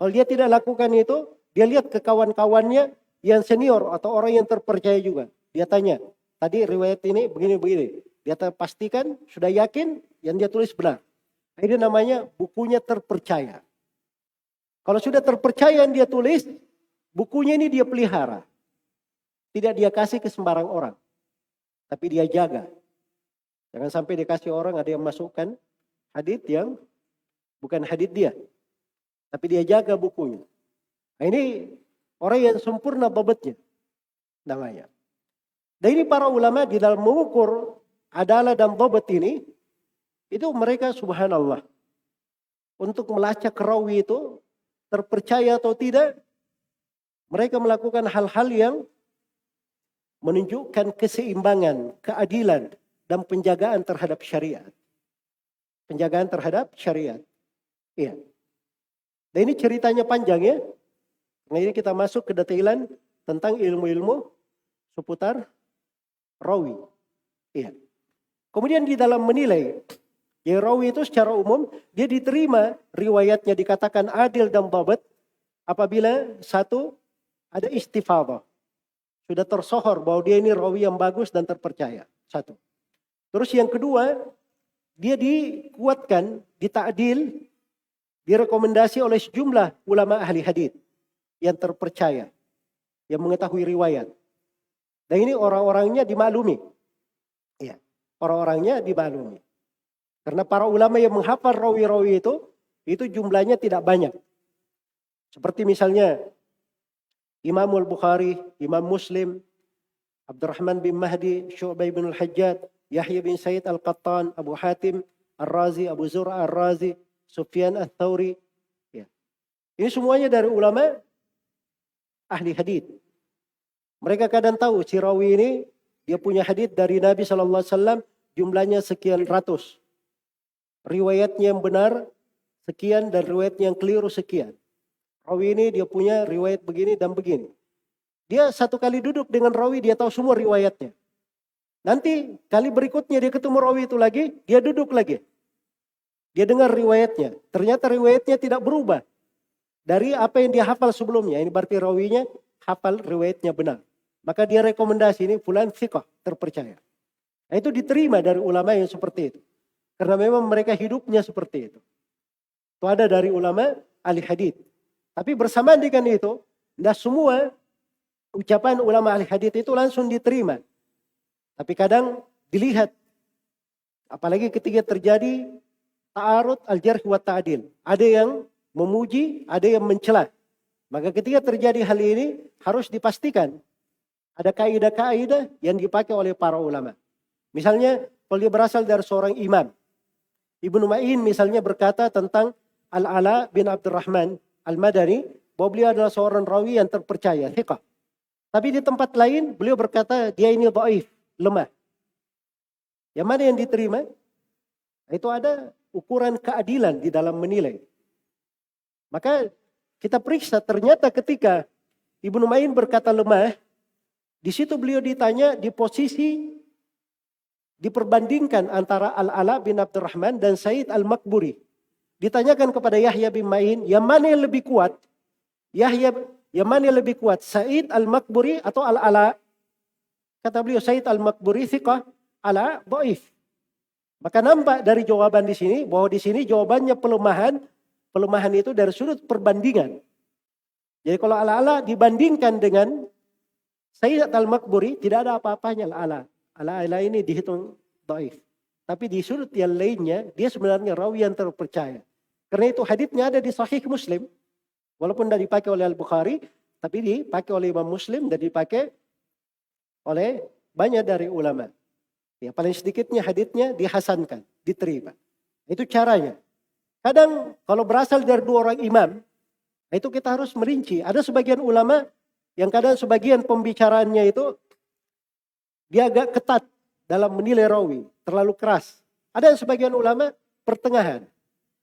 Kalau dia tidak lakukan itu, dia lihat ke kawan-kawannya yang senior atau orang yang terpercaya juga. Dia tanya, tadi riwayat ini begini-begini. Dia pastikan, sudah yakin yang dia tulis benar. Ini namanya bukunya terpercaya. Kalau sudah terpercaya yang dia tulis, bukunya ini dia pelihara. Tidak dia kasih ke sembarang orang. Tapi dia jaga. Jangan sampai dikasih orang ada yang masukkan hadits yang bukan hadits dia. Tapi dia jaga bukunya. Nah, ini orang yang sempurna dhabtnya namanya. Dan ini para ulama di dalam mengukur adalah dan dhabt ini, itu mereka subhanallah. Untuk melacak rawi itu terpercaya atau tidak, mereka melakukan hal-hal yang menunjukkan keseimbangan, keadilan, dan penjagaan terhadap syariat. Penjagaan terhadap syariat. Iya. Dan ini ceritanya panjang ya. Nah ini kita masuk ke detailan tentang ilmu-ilmu seputar rawi. Iya. Kemudian di dalam menilai, ya rawi itu secara umum dia diterima riwayatnya dikatakan adil dan dhabt apabila satu ada istifadhah. Sudah tersohor bahwa dia ini rawi yang bagus dan terpercaya. Satu. Terus yang kedua, dia dikuatkan, dita'dil, direkomendasi oleh sejumlah ulama ahli hadis yang terpercaya, yang mengetahui riwayat. Dan ini orang-orangnya dimaklumi. Ya, orang-orangnya dimaklumi. Karena para ulama yang menghafal rawi-rawi itu jumlahnya tidak banyak. Seperti misalnya Imam Al-Bukhari, Imam Muslim, Abdurrahman bin Mahdi, Syu'bah bin Al-Hajjaj, Yahya bin Said Al-Qattan, Abu Hatim Ar-Razi, Abu Zur'a Ar-Razi, Sufyan Ats-Tsauri. Ya. Ini semuanya dari ulama ahli hadis. Mereka kadang tahu si rawi ini dia punya hadis dari Nabi SAW jumlahnya sekian ratus. Riwayatnya yang benar sekian dan riwayatnya yang keliru sekian. Rawi ini dia punya riwayat begini dan begini. Dia satu kali duduk dengan rawi dia tahu semua riwayatnya. Nanti kali berikutnya dia ketemu rawi itu lagi, dia duduk lagi. Dia dengar riwayatnya. Ternyata riwayatnya tidak berubah dari apa yang dia hafal sebelumnya. Ini berarti rawinya hafal riwayatnya benar. Maka dia rekomendasi ini fulan thiqah, terpercaya. Nah, itu diterima dari ulama yang seperti itu. Karena memang mereka hidupnya seperti itu. Itu ada dari ulama ahli hadis. Tapi bersamaan dengan itu, tidak semua ucapan ulama ahli hadis itu langsung diterima. Tapi kadang dilihat. Apalagi ketika terjadi ta'arud al-jarh wa ta'dil. Ada yang memuji, ada yang mencela. Maka ketika terjadi hal ini harus dipastikan ada kaidah-kaidah yang dipakai oleh para ulama. Misalnya kalau dia berasal dari seorang imam. Ibnu Ma'in misalnya berkata tentang Al-Ala bin Abdurrahman Al-Madani, bahwa beliau adalah seorang rawi yang terpercaya, thiqah. Tapi di tempat lain beliau berkata dia ini dhaif, lemah. Yang mana yang diterima? Itu ada ukuran keadilan di dalam menilai. Maka kita periksa, ternyata ketika Ibnu Ma'in berkata lemah, di situ beliau ditanya di posisi diperbandingkan antara Al-Ala bin Abdurrahman dan Said Al-Makburi. Ditanyakan kepada Yahya bin Ma'in, yang mana yang lebih kuat? Yang mana yang lebih kuat? Said Al-Makburi atau Al-Ala? Kata beliau, Said Al-Makburi thiqah, Ala dhaif. Maka nampak dari jawaban di sini bahwa di sini jawabannya pelemahan itu dari sudut perbandingan. Jadi kalau Al-Ala dibandingkan dengan Said Al-Makburi, tidak ada apa-apanya Al-Ala. Al-Ala ini dihitung dhaif. Tapi di sudut yang lainnya, dia sebenarnya rawi yang terpercaya. Karena itu haditsnya ada di Sahih Muslim. Walaupun tidak dipakai oleh Al-Bukhari, tapi dipakai oleh Imam Muslim dan dipakai oleh banyak dari ulama. Ya, paling sedikitnya haditsnya dihasankan, diterima. Itu caranya. Kadang kalau berasal dari dua orang imam, itu kita harus merinci. Ada sebagian ulama yang kadang sebagian pembicaraannya itu dia agak ketat dalam menilai rawi, terlalu keras. Ada sebagian ulama pertengahan.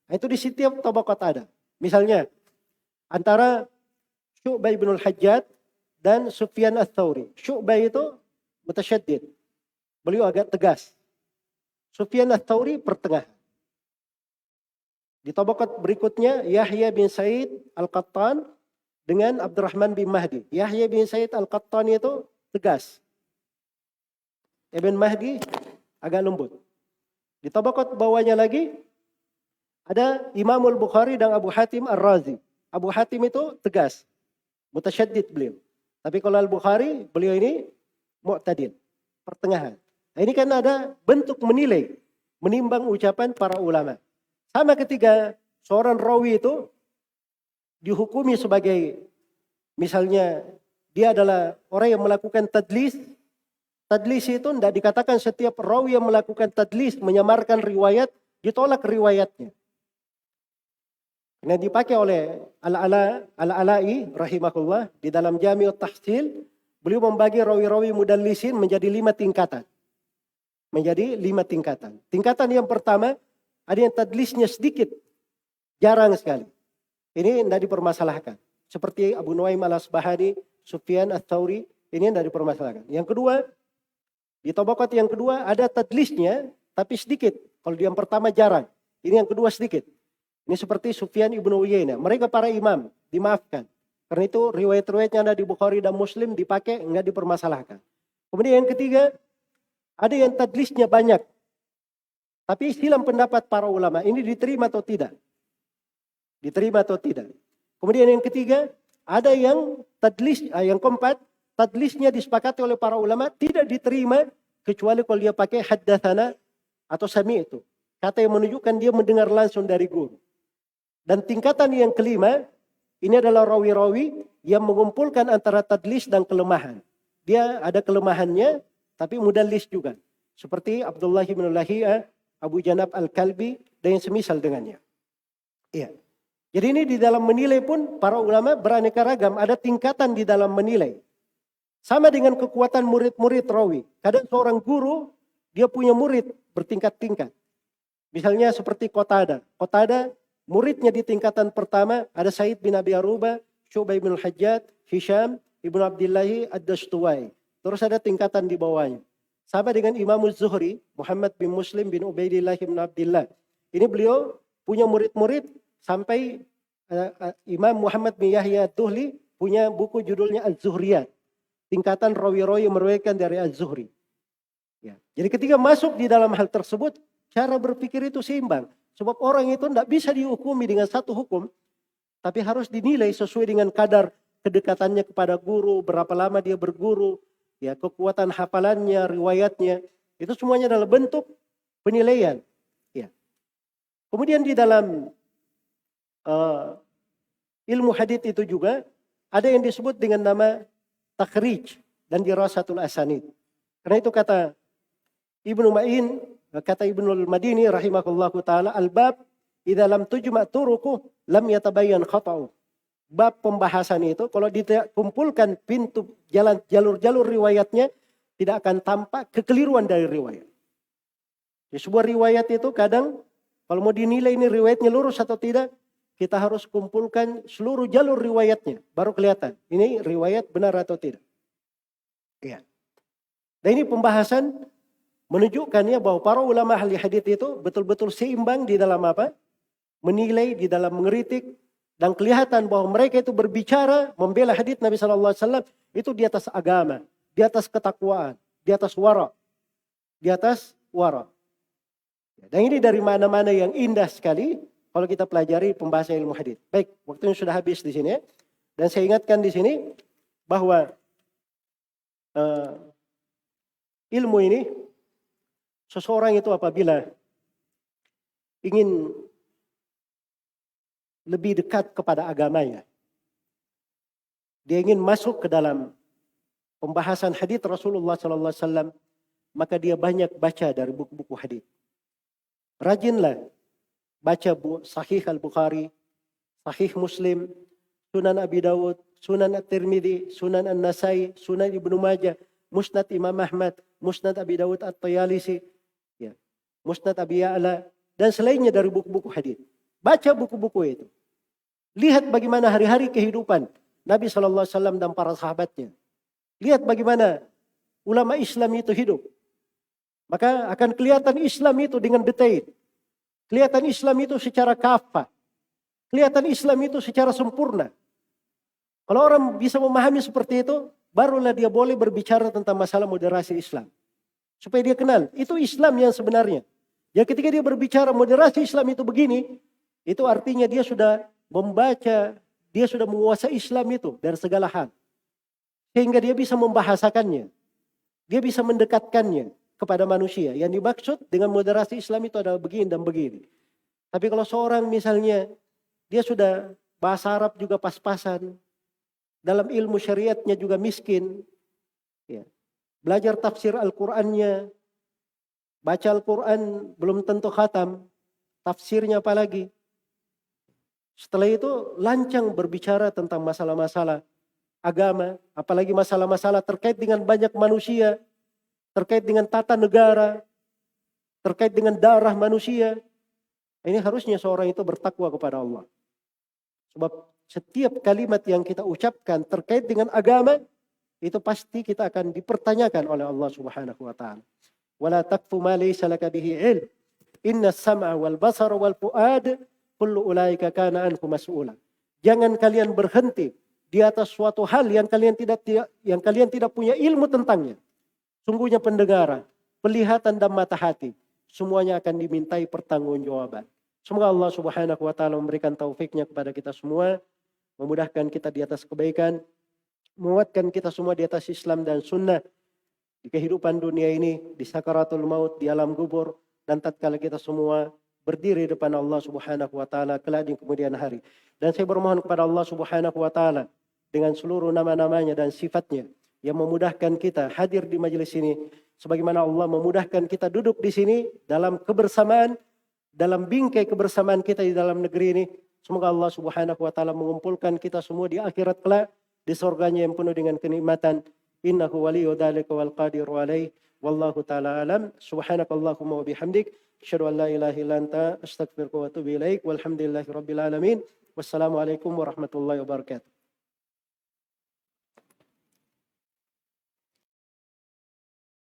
Itu di setiap tabaqat ada. Misalnya antara Syu'bah bin Al-Hajjaj dan Sufyan Ats-Tsauri. Syu'bah itu mutasyaddid. Beliau agak tegas. Sufyan Ats-Tsauri pertengahan. Di tabaqat berikutnya Yahya bin Sa'id Al-Qattan dengan Abdurrahman bin Mahdi. Yahya bin Sa'id Al-Qattan itu tegas. Ibn Mahdi agak lembut. Di tabaqat bawahnya lagi ada Imam Al-Bukhari dan Abu Hatim Ar-Razi. Abu Hatim itu tegas. Mutasyaddid beliau. Tapi kalau Al-Bukhari beliau ini mu'tadil. Pertengahan. Nah, ini kan ada bentuk menilai. Menimbang ucapan para ulama. Sama ketika seorang rawi itu dihukumi sebagai misalnya dia adalah orang yang melakukan tadlis. Tadlis itu tidak dikatakan setiap rawi yang melakukan tadlis menyamarkan riwayat ditolak riwayatnya. Yang dipakai oleh Al-Ala'i rahimahullah di dalam Jami'ut Tahsil, beliau membagi rawi-rawi mudallisin menjadi 5 tingkatan. Menjadi 5 tingkatan. Tingkatan yang pertama ada yang tadlisnya sedikit, jarang sekali. Ini tidak dipermasalahkan. Seperti Abu Nuaim Al-Asbahani, Sufyan Ats-Tsauri, ini tidak dipermasalahkan. Yang kedua, di tabaqat yang kedua ada tadlisnya tapi sedikit. Kalau yang pertama jarang, ini yang kedua sedikit. Ini seperti Sufyan ibnu Uyainah. Mereka para imam, dimaafkan. Karena itu riwayat-riwayatnya ada di Bukhari dan Muslim dipakai, enggak dipermasalahkan. Kemudian yang ketiga, ada yang tadlisnya banyak. Tapi silam pendapat para ulama, ini diterima atau tidak? Diterima atau tidak? Kemudian yang ketiga, ada yang tadlis, yang keempat, tadlisnya disepakati oleh para ulama, tidak diterima kecuali kalau dia pakai haddatsana atau sami itu. Kata yang menunjukkan dia mendengar langsung dari guru. Dan tingkatan yang kelima, ini adalah rawi-rawi yang mengumpulkan antara tadlis dan kelemahan. Dia ada kelemahannya, tapi mudallis juga. Seperti Abdullah bin Lahiyah, Abu Janab Al-Kalbi, dan yang semisal dengannya. Iya. Jadi ini di dalam menilai pun para ulama beraneka ragam. Ada tingkatan di dalam menilai. Sama dengan kekuatan murid-murid rawi. Kadang seorang guru, dia punya murid bertingkat-tingkat. Misalnya seperti Qatada. Qatada, muridnya di tingkatan pertama ada Said bin Abi Aruba, Syu'bah bin Al-Hajjaj, Hisham, Ibnu Abdillahi Ad-Dastuwai. Terus ada tingkatan di bawahnya. Sama dengan Imam Az-Zuhri, Muhammad bin Muslim bin Ubaidillah bin Abdillah. Ini beliau punya murid-murid sampai Imam Muhammad bin Yahya Ad-Duhli punya buku judulnya Az-Zuhriyat. Tingkatan rawi-rawi yang meriwayatkan dari Az-Zuhri. Ya. Jadi ketika masuk di dalam hal tersebut, cara berpikir itu seimbang. Sebab orang itu tidak bisa dihukumi dengan satu hukum, tapi harus dinilai sesuai dengan kadar kedekatannya kepada guru, berapa lama dia berguru, ya kekuatan hafalannya, riwayatnya, itu semuanya adalah bentuk penilaian. Ya. Kemudian di dalam ilmu hadits itu juga ada yang disebut dengan nama takhrij dan dirasatul asanid. Karena itu kata Ibnu Ma'in Kata Ibnul Madini rahimahullahu taala, al-bab idza lam tujma' turuquh lam yatabayyan khata'u. Bab pembahasan itu kalau dikumpulkan pintu jalur-jalur riwayatnya tidak akan tampak kekeliruan dari riwayat. Di sebuah riwayat itu kadang kalau mau dinilai ini riwayatnya lurus atau tidak, kita harus kumpulkan seluruh jalur riwayatnya baru kelihatan ini riwayat benar atau tidak. Ya. Dan ini pembahasan menunjukkan ya bahwa para ulama ahli hadits itu betul-betul seimbang di dalam apa? Menilai, di dalam mengkritik. Dan kelihatan bahwa mereka itu berbicara, membela hadits Nabi SAW itu di atas agama, di atas ketakwaan, di atas wara. Di atas wara. Dan ini dari mana-mana yang indah sekali kalau kita pelajari pembahasan ilmu hadits. Baik, waktunya sudah habis di sini ya. Dan saya ingatkan di sini bahwa ilmu ini, seseorang itu apabila ingin lebih dekat kepada agamanya, dia ingin masuk ke dalam pembahasan hadits Rasulullah SAW, maka dia banyak baca dari buku-buku hadits. Rajinlah baca Sahih Al-Bukhari, Sahih Muslim, Sunan Abi Dawud, Sunan At-Tirmidzi, Sunan An-Nasai, Sunan Ibnu Majah, Musnad Imam Ahmad, Musnad Abi Dawud At-Tayalisi, ya, Musnad Abi Ya'la, dan selainnya dari buku-buku hadits. Baca buku-buku itu. Lihat bagaimana hari-hari kehidupan Nabi SAW dan para sahabatnya. Lihat bagaimana ulama Islam itu hidup. Maka akan kelihatan Islam itu dengan detail. Kelihatan Islam itu secara kafah. Kelihatan Islam itu secara sempurna. Kalau orang bisa memahami seperti itu, barulah dia boleh berbicara tentang masalah moderasi Islam. Supaya dia kenal, itu Islam yang sebenarnya. Ya ketika dia berbicara moderasi Islam itu begini, itu artinya dia sudah membaca, dia sudah menguasai Islam itu dari segala hal. Sehingga dia bisa membahasakannya. Dia bisa mendekatkannya kepada manusia. Yang dimaksud dengan moderasi Islam itu adalah begini dan begini. Tapi kalau seorang misalnya, dia sudah bahasa Arab juga pas-pasan, dalam ilmu syariatnya juga miskin, ya, belajar tafsir Al-Qurannya, baca Al-Quran belum tentu khatam, tafsirnya apalagi. Setelah itu lancang berbicara tentang masalah-masalah agama, apalagi masalah-masalah terkait dengan banyak manusia, terkait dengan tata negara, terkait dengan darah manusia. Ini harusnya seorang itu bertakwa kepada Allah. Sebab setiap kalimat yang kita ucapkan terkait dengan agama, itu pasti kita akan dipertanyakan oleh Allah Subhanahu wa taala. Wala taqfu ma laysa laka bihi ilm. Inna as-sam'a wal basara wal fu'ad kullu ulaika kana anhu mas'ula. Jangan kalian berhenti di atas suatu hal yang kalian tidak punya ilmu tentangnya. Sungguhnya pendengaran, penglihatan dan mata hati semuanya akan dimintai pertanggungjawaban. Semoga Allah Subhanahu wa taala memberikan taufiknya kepada kita semua, memudahkan kita di atas kebaikan, menguatkan kita semua di atas Islam dan sunnah di kehidupan dunia ini, di sakaratul maut, di alam kubur, dan tatkala kita semua berdiri depan Allah Subhanahu wa taala kelak di kemudian hari. Dan saya bermohon kepada Allah Subhanahu wa taala dengan seluruh nama-namanya dan sifatnya yang memudahkan kita hadir di majelis ini, sebagaimana Allah memudahkan kita duduk di sini dalam kebersamaan, dalam bingkai kebersamaan kita di dalam negeri ini. Semoga Allah Subhanahu wa taala mengumpulkan kita semua di akhirat kelak di surganya yang penuh dengan kenikmatan. Innahu waliyyu dzalika wal qadiru alaih. Wallahu taala alam. Subhanakallahumma wa bihamdik, asyhadu an la ilaha illa anta, astaghfiruka wa atubu ilaik. Walhamdulillahirabbil alamin. Wassalamualaikum warahmatullahi wabarakatuh.